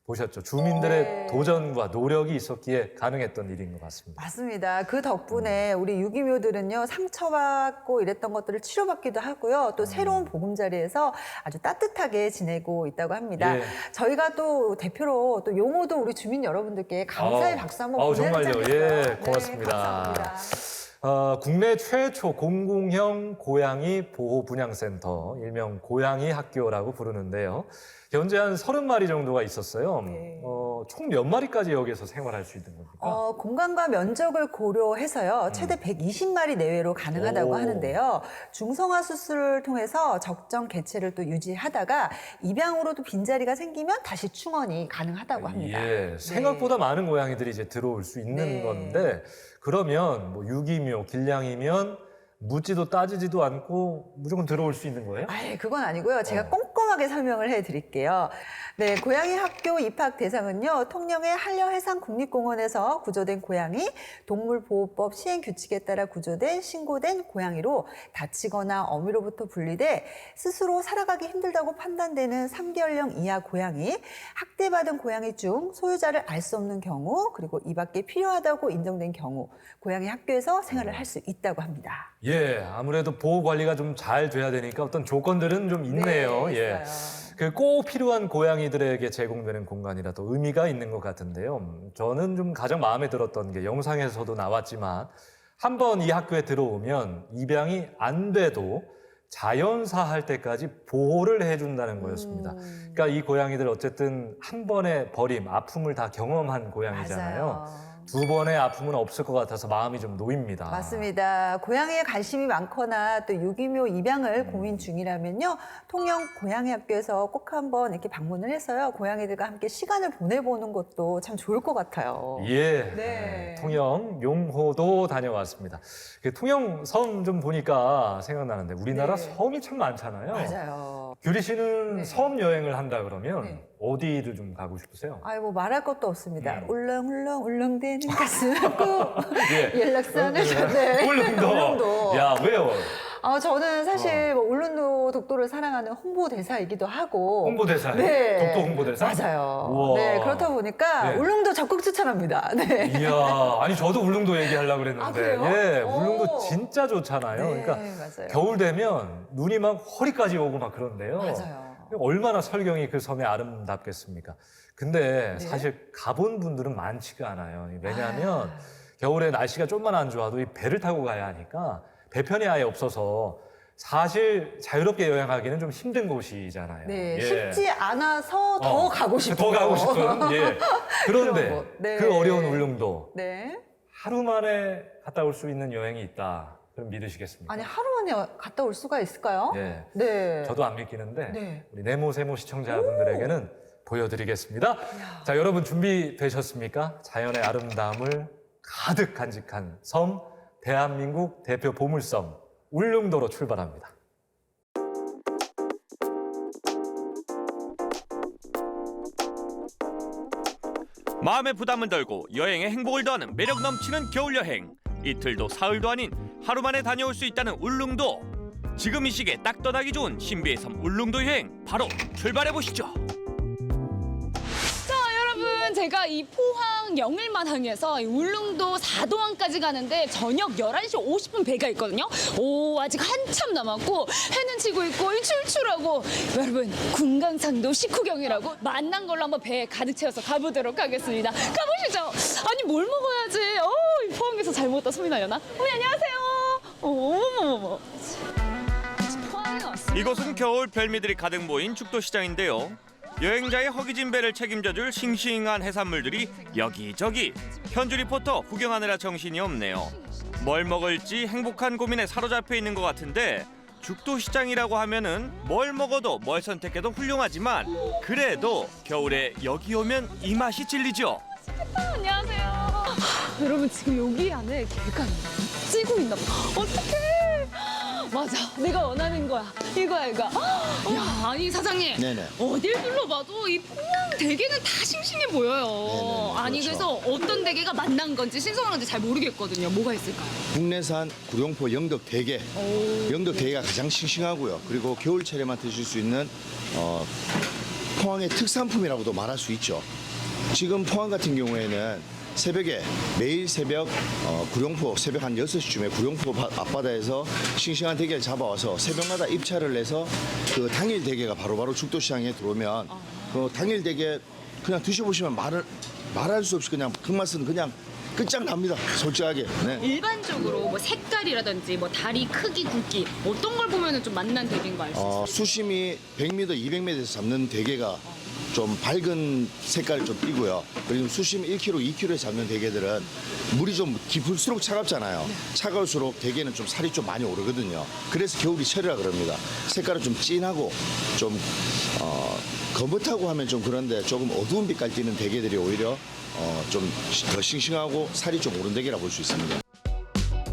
보셨죠? 주민들의 도전과 노력이 있었기에 가능했던 일인 것 같습니다. 맞습니다. 그 덕분에 우리 유기묘들은요, 상처받고 이랬던 것들을 치료받기도 하고요. 또 새로운 보금자리에서 아주 따뜻하게 지내고 있다고 합니다. 예. 저희가 또 대표로 또 용호도 우리 주민 여러분들께 감사의 박수 한번 보내야 되지 정말요. 않겠어요? 예, 고맙습니다. 감사합니다. 국내 최초 공공형 고양이 보호분양센터, 일명 고양이 학교라고 부르는데요. 현재 한 30마리 정도가 있었어요. 총 몇 마리까지 여기서 생활할 수 있는 겁니까? 공간과 면적을 고려해서요. 최대 120마리 내외로 가능하다고 오. 하는데요. 중성화 수술을 통해서 적정 개체를 또 유지하다가 입양으로도 빈자리가 생기면 다시 충원이 가능하다고 합니다. 예, 생각보다 많은 고양이들이 이제 들어올 수 있는 건데, 그러면 뭐 유기묘, 길냥이면 묻지도 따지지도 않고 무조건 들어올 수 있는 거예요? 아예 그건 아니고요. 제가 꼼꼼하게 설명을 해드릴게요. 네, 고양이 학교 입학 대상은요. 통영의 한려해상국립공원에서 구조된 고양이, 동물보호법 시행규칙에 따라 구조된 신고된 고양이로 다치거나 어미로부터 분리돼 스스로 살아가기 힘들다고 판단되는 3개월령 이하 고양이, 학대받은 고양이 중 소유자를 알 수 없는 경우, 그리고 이 밖에 필요하다고 인정된 경우 고양이 학교에서 생활을 할 수 있다고 합니다. 예, 아무래도 보호 관리가 좀 잘 돼야 되니까 어떤 조건들은 좀 있네요. 네, 예. 그 꼭 필요한 고양이들에게 제공되는 공간이라도 의미가 있는 것 같은데요. 저는 좀 가장 마음에 들었던 게 영상에서도 나왔지만 한번 이 학교에 들어오면 입양이 안 돼도 자연사 할 때까지 보호를 해준다는 거였습니다. 그러니까 이 고양이들 어쨌든 한 번의 버림, 아픔을 다 경험한 고양이잖아요. 맞아요. 두 번의 아픔은 없을 것 같아서 마음이 좀 놓입니다. 맞습니다. 고양이에 관심이 많거나 또 유기묘 입양을 고민 중이라면요. 통영 고양이 학교에서 꼭 한번 이렇게 방문을 해서요. 고양이들과 함께 시간을 보내보는 것도 참 좋을 것 같아요. 예, 네. 통영 용호도 다녀왔습니다. 그 통영 섬 좀 보니까 생각나는데 우리나라 섬이 참 많잖아요. 맞아요. 규리 씨는 섬 여행을 한다 그러면 어디를 좀 가고 싶으세요? 아이 뭐 말할 것도 없습니다. 울렁울렁 울렁대는 가슴 꼭 예. 연락선을 울릉도. 울릉도. 야, 왜요? 저는 사실 뭐 울릉도 독도를 사랑하는 홍보대사이기도 하고. 홍보대사예요? 네. 독도 홍보대사? 맞아요. 우와. 네, 그렇다 보니까 네. 울릉도 적극 추천합니다. 네. 이야, 아니 저도 울릉도 얘기하려고 그랬는데, 그래요? 예, 울릉도 진짜 좋잖아요. 네, 그러니까 맞아요. 겨울 되면 눈이 막 허리까지 오고 막 그런데요. 맞아요. 얼마나 설경이 그 섬에 아름답겠습니까? 근데 사실 가본 분들은 많지가 않아요. 왜냐하면 겨울에 날씨가 좀만 안 좋아도 이 배를 타고 가야 하니까 배편이 아예 없어서 사실 자유롭게 여행하기는 좀 힘든 곳이잖아요. 네, 예. 쉽지 않아서 더 가고 싶어요. 더 가고 싶은. 예. 그런데 그런 곳. 네. 그 어려운 울릉도 네. 하루 만에 갔다 올 수 있는 여행이 있다. 그럼 믿으시겠습니까? 아니 하루 만에 갔다 올 수가 있을까요? 예. 네. 저도 안 믿기는데 네. 우리 네모세모 시청자분들에게는 보여드리겠습니다. 자, 여러분 준비되셨습니까? 자연의 아름다움을 가득 간직한 섬, 대한민국 대표 보물섬 울릉도로 출발합니다. 마음의 부담을 덜고 여행에 행복을 더하는 매력 넘치는 겨울 여행. 이틀도 사흘도 아닌 하루 만에 다녀올 수 있다는 울릉도. 지금 이 시기에 딱 떠나기 좋은 신비의 섬 울릉도 여행 바로 출발해 보시죠. 자, 여러분, 제가 이 포항 영일만항에서 이 울릉도 4도항까지 가는데 저녁 11시 50분 배가 있거든요. 오, 아직 한참 남았고 해는 지고 있고 출출하고 여러분, 군강산도 식후경이라고 만난 걸로 한번 배에 가득 채워서 가보도록 하겠습니다. 가보시죠. 아니, 뭘 먹어야지. 이 포항에서 잘 먹었다 소리 나려나? 어머니, 안녕하세요. 어머머머. 포항에 왔습니다. 이곳은 겨울 별미들이 가득 모인 죽도시장인데요. 여행자의 허기진 배를 책임져줄 싱싱한 해산물들이 여기저기. 현주 리포터 구경하느라 정신이 없네요. 뭘 먹을지 행복한 고민에 사로잡혀 있는 것 같은데 죽도시장이라고 하면은 뭘 먹어도 뭘 선택해도 훌륭하지만 그래도 겨울에 여기 오면 이 맛이 찔리죠. 안녕하세요. 여러분, 지금 여기 안에 개가 찌고 있나 봐. 어떡해. 맞아, 내가 원하는 거야. 이거야. 야, 아니 사장님. 네네. 어딜 둘러봐도 이 포항 대게는 다 싱싱해 보여요. 네네, 아니, 그렇죠. 그래서 어떤 대게가 맛난 건지 신선한 건지 잘 모르겠거든요. 뭐가 있을까요? 국내산 구룡포 영덕 대게. 영덕 대게가 가장 싱싱하고요. 그리고 겨울철에만 드실 수 있는 포항의 특산품이라고도 말할 수 있죠. 지금 포항 같은 경우에는 새벽에 매일 새벽 구룡포 새벽 한 6시쯤에 구룡포 앞바다에서 싱싱한 대게를 잡아와서 새벽마다 입찰을 해서 그 당일 대게가 바로바로 죽도시장에 들어오면 그 당일 대게 그냥 드셔보시면 말할 수 없이 그냥 그 맛은 그냥 끝장납니다. 솔직하게. 네. 일반적으로 뭐 색깔이라든지 뭐 다리 크기, 굵기 어떤 걸 보면은 좀 맛난 대게인 거 알 수 있어요? 수심이 100m, 200m에서 잡는 대게가 좀 밝은 색깔을 좀 띠고요. 그리고 수심 1kg, 2kg에 잡는 대게들은 물이 좀 깊을수록 차갑잖아요. 차가울수록 대게는 좀 살이 좀 많이 오르거든요. 그래서 겨울이 철이라 그럽니다. 색깔은 좀 진하고 좀 거뭇하고 하면 좀 그런데 조금 어두운 빛깔 띠는 대게들이 오히려 좀 더 싱싱하고 살이 좀 오른 대게라 볼 수 있습니다.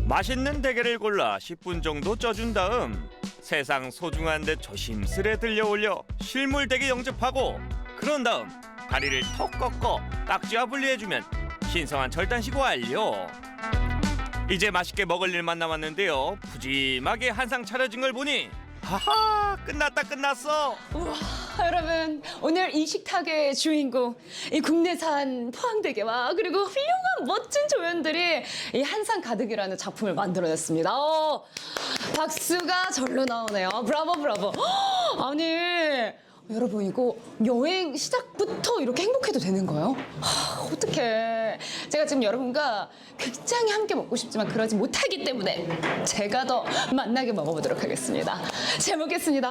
맛있는 대게를 골라 10분 정도 쪄준 다음 세상 소중한 데 조심스레 들려 올려 실물 대게 영접하고 그런 다음 다리를 톡 꺾어 딱지와 분리해주면 신성한 절단식 완료. 이제 맛있게 먹을 일만 남았는데요. 푸짐하게 한상 차려진 걸 보니 하하, 끝났어. 우와, 여러분, 오늘 이 식탁의 주인공 이 국내산 포항대게와 그리고 훌륭한 멋진 조연들이 이 한상 가득이라는 작품을 만들어냈습니다. 박수가 절로 나오네요. 브라보. 아니, 여러분, 이거 여행 시작부터 이렇게 행복해도 되는 거예요? 어떡해. 제가 지금 여러분과 굉장히 함께 먹고 싶지만 그러지 못하기 때문에 제가 더 맛나게 먹어보도록 하겠습니다. 잘 먹겠습니다.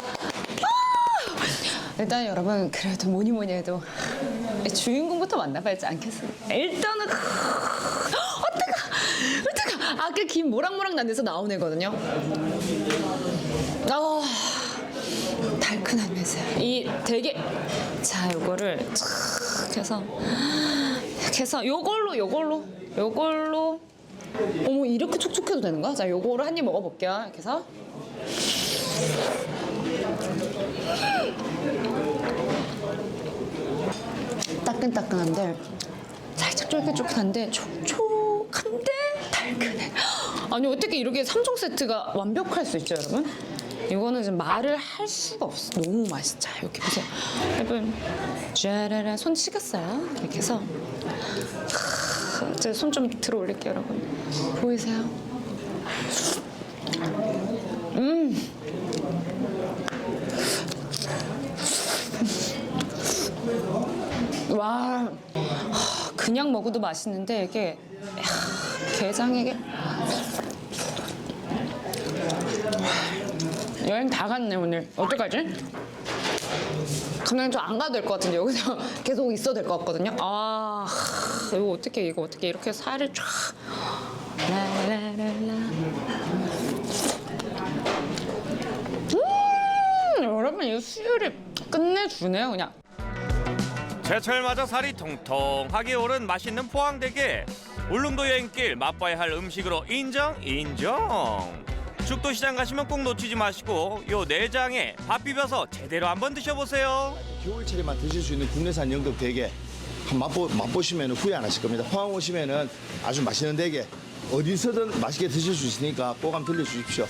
일단 여러분, 그래도 뭐니 해도 주인공부터 만나봐야지 않겠습니까? 일단은 어떡하. 아까 김 모락모락 난 데서 나온 애거든요. 달큰한 냄새. 이 되게 자, 요거를 착 해서 요걸로 어머, 이렇게 촉촉해도 되는 거야? 자, 요거를 한 입 먹어볼게요. 이렇게 해서 따끈따끈한데 살짝 쫄깃쫄깃한데 촉촉한데 달큰해. 아니, 어떻게 이렇게 3종 세트가 완벽할 수 있죠, 여러분? 이거는 지금 말을 할 수가 없어. 너무 맛있죠. 이렇게 보세요. 여러분, 짜라라, 손 식었어요. 이렇게 해서 제가 손 좀 들어 올릴게요, 여러분. 보이세요? 와, 그냥 먹어도 맛있는데 이게 게장에 이게 여행 다 갔네 오늘. 어떡하지? 그냥 좀 안 가도 될 것 같은데 여기서 계속 있어도 될 것 같거든요. 이거 어떻게 이렇게 살을 쫙 라라라라. 여러분, 이 수율이 끝내주네요 그냥. 제철 맞아 살이 통통하게 오른 맛있는 포항대게. 울릉도 여행길 맛봐야 할 음식으로 인정. 죽도시장 가시면 꼭 놓치지 마시고 요 내장에 밥 비벼서 제대로 한번 드셔보세요. 겨울철에만 드실 수 있는 국내산 영덕 대게 한번 맛보시면 후회 안 하실 겁니다. 포항 오시면은 아주 맛있는 대게 어디서든 맛있게 드실 수 있으니까 꼭 한번 들려주십시오.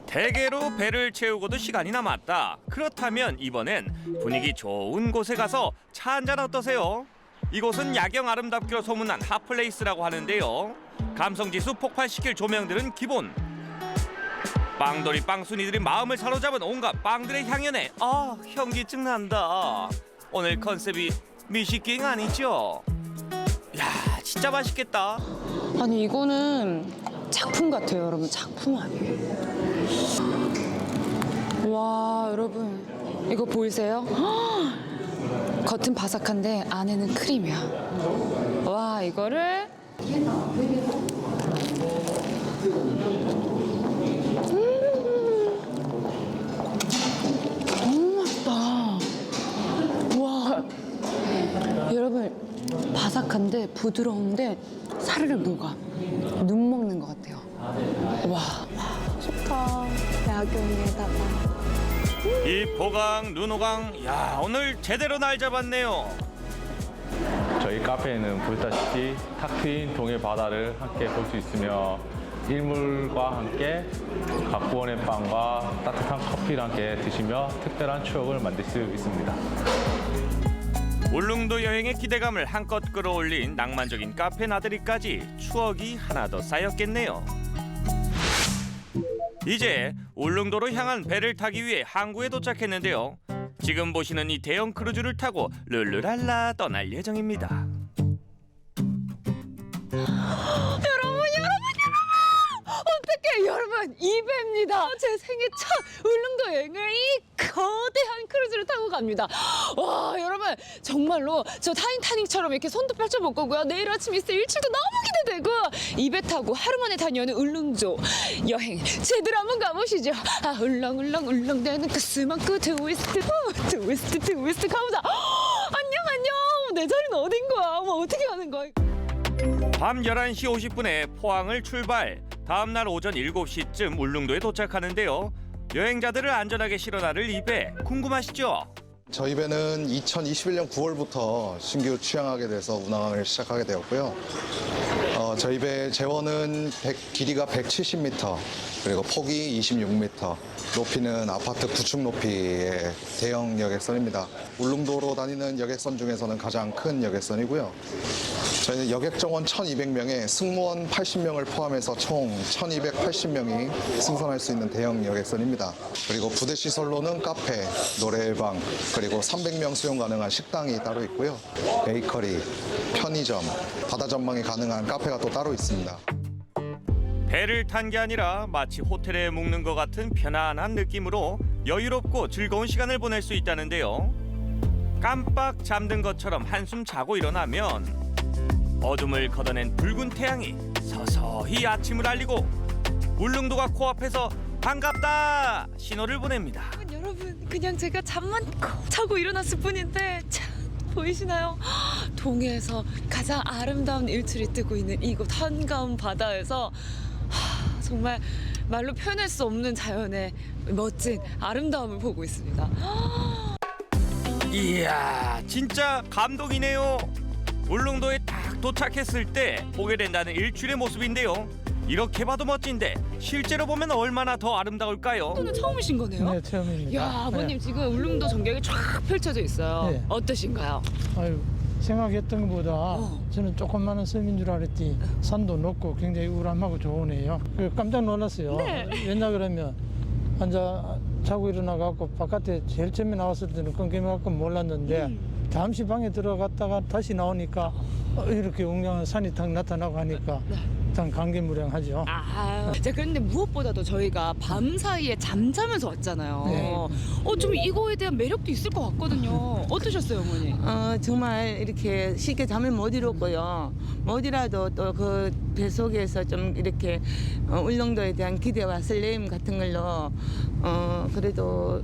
대게로 배를 채우고도 시간이 남았다. 그렇다면 이번엔 분위기 좋은 곳에 가서 차 한잔 어떠세요? 이곳은 야경 아름답기로 소문난 핫플레이스라고 하는데요. 감성지수 폭발시킬 조명들은 기본. 빵돌이 빵순이들이 마음을 사로잡은 온갖 빵들의 향연에 현기증 난다. 오늘 컨셉이 미식ging 아니죠? 야, 진짜 맛있겠다. 아니 이거는 작품 같아요, 여러분. 작품 아니에요. 와, 여러분 이거 보이세요? 겉은 바삭한데 안에는 크림이야. 와, 이거를 너무 맛있다. 와, 여러분 바삭한데 부드러운데 사르르 녹아. 눈 먹는 것 같아요. 와, 좋다. 야경에다가. 이 보강, 눈호강, 야 오늘 제대로 날 잡았네요. 저희 카페에는 보시다시피 탁 트인 동해 바다를 함께 볼 수 있으며 일몰과 함께 각구원의 빵과 따뜻한 커피를 함께 드시며 특별한 추억을 만들 수 있습니다. 울릉도 여행의 기대감을 한껏 끌어올린 낭만적인 카페 나들이까지 추억이 하나 더 쌓였겠네요. 이제 울릉도로 향한 배를 타기 위해 항구에 도착했는데요. 지금 보시는 이 대형 크루즈를 타고 룰루랄라 떠날 예정입니다. 어떡해, 여러분, 이 배입니다. 제 생애 첫 울릉도 여행을 이 거대한 크루즈를 타고 갑니다. 와, 여러분, 정말로 저 타이타닉처럼 이렇게 손도 펼쳐볼 거고요. 내일 아침 있을 일출도 너무 기대되고, 이 배 타고 하루 만에 다녀오는 울릉도 여행 제대로 한번 가보시죠. 울렁울렁울렁대는 가슴 안고 트위스트 가보자. 안녕, 내 자리는 어딘 거야? 어떻게 가는 거야? 밤 11시 50분에 포항을 출발. 다음 날 오전 7시쯤 울릉도에 도착하는데요. 여행자들을 안전하게 실어 나를 이 배 궁금하시죠? 저희 배는 2021년 9월부터 신규 취항하게 돼서 운항을 시작하게 되었고요. 저희 배 재원은 길이가 170m, 그리고 폭이 26m, 높이는 아파트 9층 높이의 대형 여객선입니다. 울릉도로 다니는 여객선 중에서는 가장 큰 여객선이고요. 저희는 여객 정원 1,200명에 승무원 80명을 포함해서 총 1,280명이 승선할 수 있는 대형 여객선입니다. 그리고 부대 시설로는 카페, 노래방, 그리고 300명 수용 가능한 식당이 따로 있고요. 베이커리, 편의점, 바다 전망이 가능한 카페가 또 따로 있습니다. 배를 탄 게 아니라 마치 호텔에 묵는 것 같은 편안한 느낌으로 여유롭고 즐거운 시간을 보낼 수 있다는데요. 깜빡 잠든 것처럼 한숨 자고 일어나면 어둠을 걷어낸 붉은 태양이 서서히 아침을 알리고 울릉도가 코앞에서 반갑다 신호를 보냅니다. 여러분, 그냥 제가 잠만 콕 자고 일어났을 뿐인데 참 보이시나요? 동해에서 가장 아름다운 일출이 뜨고 있는 이곳 한가운 바다에서 정말 말로 표현할 수 없는 자연의 멋진 아름다움을 보고 있습니다. 이야, 진짜 감동이네요. 울릉도에 딱 도착했을 때 보게 된다는 일출의 모습인데요. 이렇게 봐도 멋진데 실제로 보면 얼마나 더 아름다울까요? 오늘 처음이신 거네요? 네, 처음입니다. 야, 아버님 지금 울릉도 전경이 쫙 펼쳐져 있어요. 네. 어떠신가요? 아유, 생각했던 것보다 저는 조그마한 섬인 줄 알았더니 산도 높고 굉장히 우람하고 좋으네요. 깜짝 놀랐어요. 네. 왜냐 그러면 앉아 자고 일어나갖고 바깥에 제일 처음에 나왔을 때는 깜깜해갖고 몰랐는데 잠시 방에 들어갔다가 다시 나오니까 이렇게 웅장한 산이 탁 나타나고 하니까 참 감개무량하죠. 자, 그런데 무엇보다도 저희가 밤 사이에 잠자면서 왔잖아요. 네. 좀 이거에 대한 매력도 있을 것 같거든요. 어떠셨어요, 어머니? 정말 이렇게 쉽게 잠을 못 이뤘고요. 못이라도 또 그 배 속에서 좀 이렇게 울릉도에 대한 기대와 설레임 같은 걸로 그래도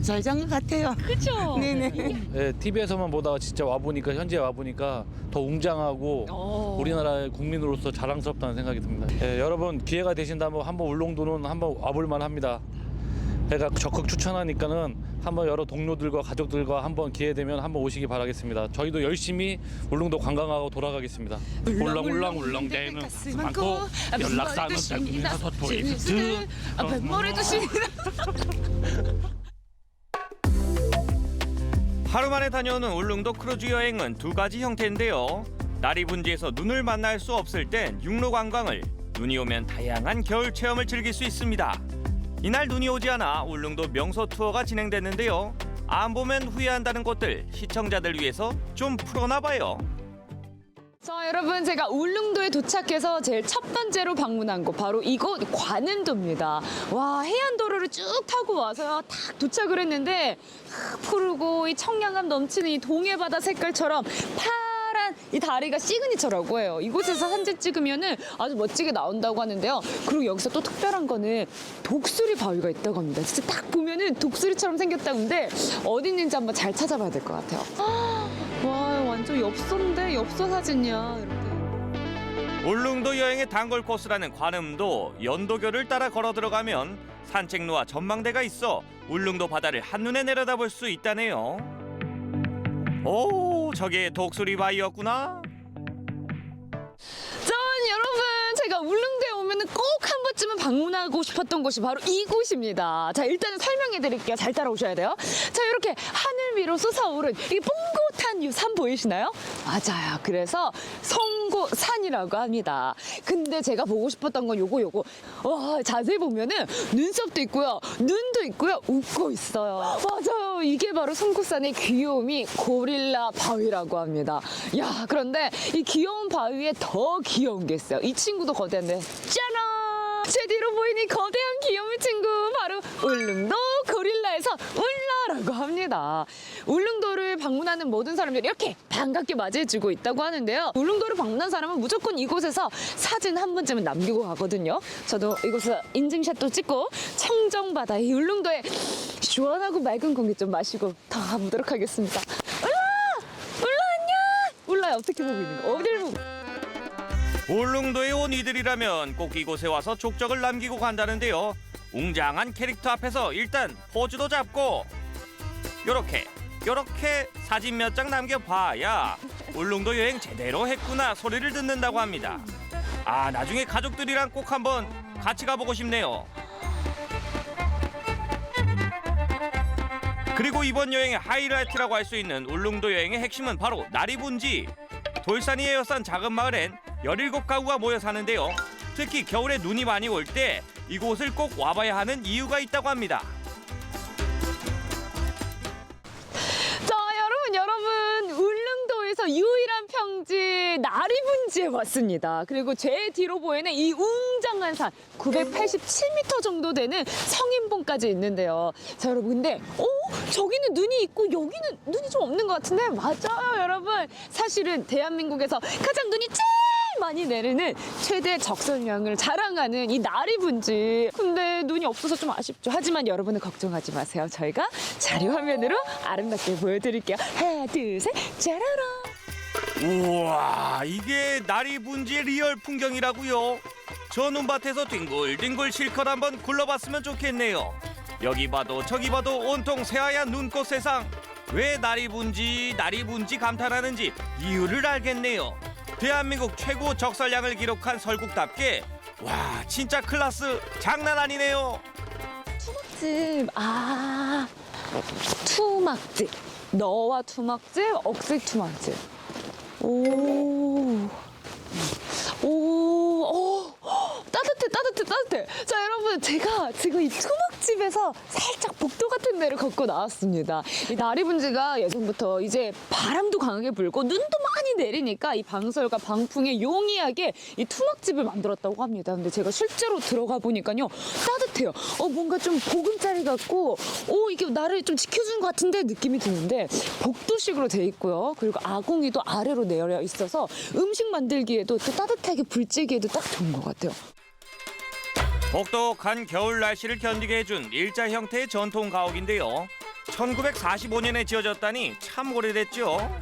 잘 잔 것 같아요. 그렇죠. 네네. 네, TV에서만 보다가 진짜 와보니까 현지에 와보니까 더 웅장하고 우리나라의 국민으로서 자랑스럽다는 생각이 듭니다. 네, 여러분 기회가 되신다면 한번 울릉도는 한번 와볼 만합니다. 제가 적극 추천하니까는 한번 여러 동료들과 가족들과 한번 기회 되면 한번 오시기 바라겠습니다. 저희도 열심히 울릉도 관광하고 돌아가겠습니다. 울렁울렁 대는 많고 연락사는 짧으면서 서토이스트 백머리도 씁니다. 하루 만에 다녀오는 울릉도 크루즈 여행은 두 가지 형태인데요. 날이 분지해서 눈을 만날 수 없을 땐 육로 관광을, 눈이 오면 다양한 겨울 체험을 즐길 수 있습니다. 이날 눈이 오지 않아 울릉도 명소 투어가 진행됐는데요. 안 보면 후회한다는 곳들 시청자들 위해서 좀 풀어나 봐요. 자, 여러분, 제가 울릉도에 도착해서 제일 첫 번째로 방문한 곳 바로 이곳 관음도입니다. 와, 해안도로를 쭉 타고 와서 딱 도착을 했는데 푸르고 이 청량함 넘치는 이 동해바다 색깔처럼 파란 이 다리가 시그니처라고 해요. 이곳에서 사진 찍으면은 아주 멋지게 나온다고 하는데요. 그리고 여기서 또 특별한 거는 독수리 바위가 있다고 합니다. 진짜 딱 보면은 독수리처럼 생겼다는데 어디 있는지 한번 잘 찾아봐야 될 것 같아요. 와, 완전 엽서인데 엽서 사진이야. 이렇게. 울릉도 여행의 단골 코스라는 관음도 연도교를 따라 걸어 들어가면 산책로와 전망대가 있어 울릉도 바다를 한눈에 내려다볼 수 있다네요. 오, 저게 독수리 바위였구나. 전 여러분, 제가 울릉도에 오면은 꼭 한 번쯤은 방문하고 싶었던 곳이 바로 이곳입니다. 자, 일단은 설명해 드릴게요. 잘 따라오셔야 돼요. 자, 이렇게 하늘 위로 솟아오른 이 뽕긋한 이 산 보이시나요? 맞아요. 그래서 송고산이라고 합니다. 근데 제가 보고 싶었던 건 요거. 와, 자세히 보면은 눈썹도 있고요. 눈도 있고요. 웃고 있어요. 맞아요. 이게 바로 송고산의 귀요미 고릴라 바위라고 합니다. 야, 그런데 이 귀여운 바위에 더 귀여운 게 있어요. 이 친구도 거대한데 짜란! 제 뒤로 보이는 거대한 귀요미 친구 바로 울릉도 고릴라에서 울라라고 합니다. 울릉도를 방문하는 모든 사람들이 이렇게 반갑게 맞이해주고 있다고 하는데요. 울릉도를 방문한 사람은 무조건 이곳에서 사진 한 번쯤은 남기고 가거든요. 저도 이곳에서 인증샷도 찍고 청정바다 이 울릉도에 시원하고 맑은 공기 좀 마시고 더 가보도록 하겠습니다. 울라 안녕. 울라야 어떻게 보고 있는 거? 어딜 보고? 울릉도에 온 이들이라면 꼭 이곳에 와서 족적을 남기고 간다는데요. 웅장한 캐릭터 앞에서 일단 포즈도 잡고 요렇게 사진 몇 장 남겨봐야 울릉도 여행 제대로 했구나 소리를 듣는다고 합니다. 아, 나중에 가족들이랑 꼭 한번 같이 가보고 싶네요. 그리고 이번 여행의 하이라이트라고 할 수 있는 울릉도 여행의 핵심은 바로 나리분지. 돌산이 에워싼 작은 마을엔 17가구가 모여 사는데요. 특히 겨울에 눈이 많이 올 때 이곳을 꼭 와봐야 하는 이유가 있다고 합니다. 자, 여러분, 울릉도에서 유일한 평지 나리분지에 왔습니다. 그리고 제 뒤로 보이는 이 웅장한 산 987m 정도 되는 성인봉까지 있는데요. 자, 여러분, 근데 저기는 눈이 있고 여기는 눈이 좀 없는 것 같은데 맞아요, 여러분. 사실은 대한민국에서 가장 눈이 제일 많이 내리는 최대 적설량을 자랑하는 이 나리분지. 근데 눈이 없어서 좀 아쉽죠. 하지만 여러분은 걱정하지 마세요. 저희가 자료 화면으로 아름답게 보여드릴게요. 하나, 둘, 셋, 짜라라. 우와, 이게 나리분지의 리얼 풍경이라고요? 저 눈밭에서 뒹굴뒹굴 실컷 한번 굴러봤으면 좋겠네요. 여기 봐도 저기 봐도 온통 새하얀 눈꽃 세상. 왜 나리분지 감탄하는지 이유를 알겠네요. 대한민국 최고 적설량을 기록한 설국답게 와, 진짜 클래스 장난 아니네요. 투막집, 투막집. 너와 투막집, 억색 투막집. 따뜻해. 자, 여러분, 제가 지금 이 투막집에서 살짝 복도 같은 데를 걷고 나왔습니다. 이 나리분지가 예전부터 이제 바람도 강하게 불고 눈도 많이 내리니까 이 방설과 방풍에 용이하게 이 투막집을 만들었다고 합니다. 근데 제가 실제로 들어가 보니까요, 따뜻해요. 뭔가 좀 보금자리 같고, 이게 나를 좀 지켜주는 것 같은데 느낌이 드는데 복도식으로 돼 있고요. 그리고 아궁이도 아래로 내려 있어서 음식 만들기에도 또 따뜻하게 불찌기에도 딱 좋은 것 같아요. 혹독한 겨울 날씨를 견디게 해준 일자 형태의 전통 가옥인데요. 1945년에 지어졌다니 참 오래됐죠.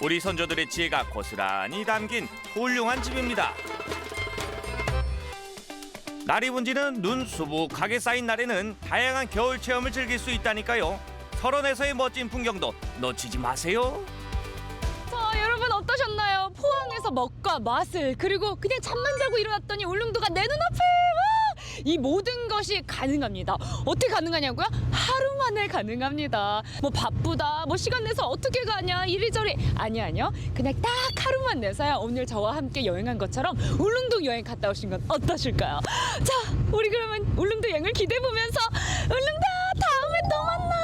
우리 선조들의 지혜가 고스란히 담긴 훌륭한 집입니다. 나리분지는 눈 수북하게 쌓인 날에는 다양한 겨울 체험을 즐길 수 있다니까요. 설원에서의 멋진 풍경도 놓치지 마세요. 자, 여러분 어떠셨나요? 포항에서 먹과 맛을 그리고 그냥 잠만 자고 일어났더니 울릉도가 내 눈앞에 와! 이 모든 것이 가능합니다. 어떻게 가능하냐고요? 하루 만에 가능합니다. 뭐 바쁘다, 뭐 시간 내서 어떻게 가냐, 이리저리. 아니요. 그냥 딱 하루만 내서요. 오늘 저와 함께 여행한 것처럼 울릉도 여행 갔다 오신 건 어떠실까요? 자, 우리 그러면 울릉도 여행을 기대해 보면서 울릉도 다음에 또 만나.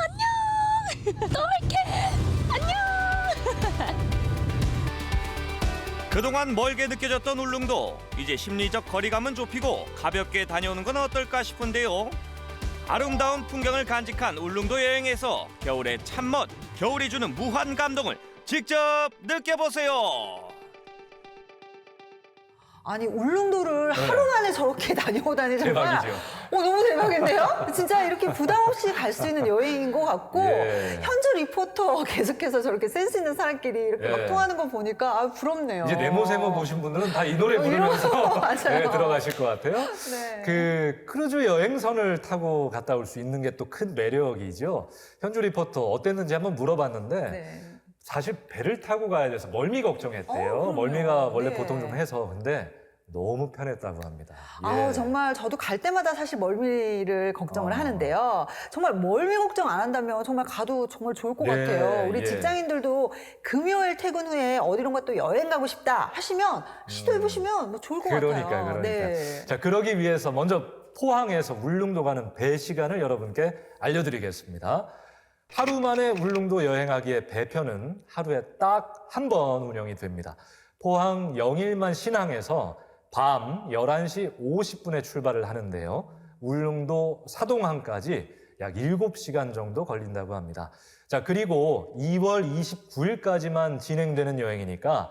안녕. 또 뵐게. 안녕. 그동안 멀게 느껴졌던 울릉도, 이제 심리적 거리감은 좁히고 가볍게 다녀오는 건 어떨까 싶은데요. 아름다운 풍경을 간직한 울릉도 여행에서 겨울의 참멋, 겨울이 주는 무한 감동을 직접 느껴보세요. 아니 울릉도를 네. 하루 만에 저렇게 다녀오다니 정말 대박이죠. 너무 대박인데요? 진짜 이렇게 부담 없이 갈 수 있는 여행인 것 같고 예. 현주 리포터 계속해서 저렇게 센스 있는 사람끼리 이렇게 예. 막 통하는 거 보니까 부럽네요. 이제 네모세모 보신 분들은 다 이 노래 부르면서 맞아요. 네, 들어가실 것 같아요. 네. 그 크루즈 여행선을 타고 갔다 올 수 있는 게 또 큰 매력이죠. 현주 리포터 어땠는지 한번 물어봤는데 네. 사실 배를 타고 가야 돼서 멀미 걱정했대요. 그럼요. 멀미가 원래 네. 보통 좀 해서 근데 너무 편했다고 합니다. 아우 예. 정말 저도 갈 때마다 사실 멀미를 걱정을 하는데요. 정말 멀미 걱정 안 한다면 정말 가도 정말 좋을 것 네, 같아요. 우리 예. 직장인들도 금요일 퇴근 후에 어디론가 또 여행 가고 싶다 하시면 시도해 보시면 뭐 좋을 것 같아요. 네. 자, 그러기 위해서 먼저 포항에서 울릉도 가는 배 시간을 여러분께 알려드리겠습니다. 하루 만에 울릉도 여행하기에 배편은 하루에 딱 한 번 운영이 됩니다. 포항 영일만 신항에서 밤 11시 50분에 출발을 하는데요. 울릉도 사동항까지 약 7시간 정도 걸린다고 합니다. 자, 그리고 2월 29일까지만 진행되는 여행이니까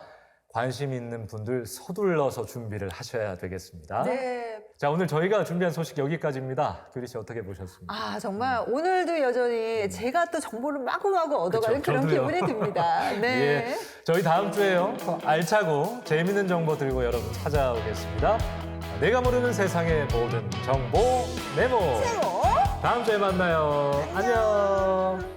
관심 있는 분들 서둘러서 준비를 하셔야 되겠습니다. 네. 자, 오늘 저희가 준비한 소식 여기까지입니다. 규리 씨 어떻게 보셨습니까? 아 정말 오늘도 여전히 제가 또 정보를 마구마구 얻어가는 그쵸, 그런 저도요. 기분이 듭니다. 네. 예, 저희 다음 주에요. 더 알차고 재밌는 정보 들고 여러분 찾아오겠습니다. 내가 모르는 세상의 모든 정보 메모. 다음 주에 만나요. 안녕.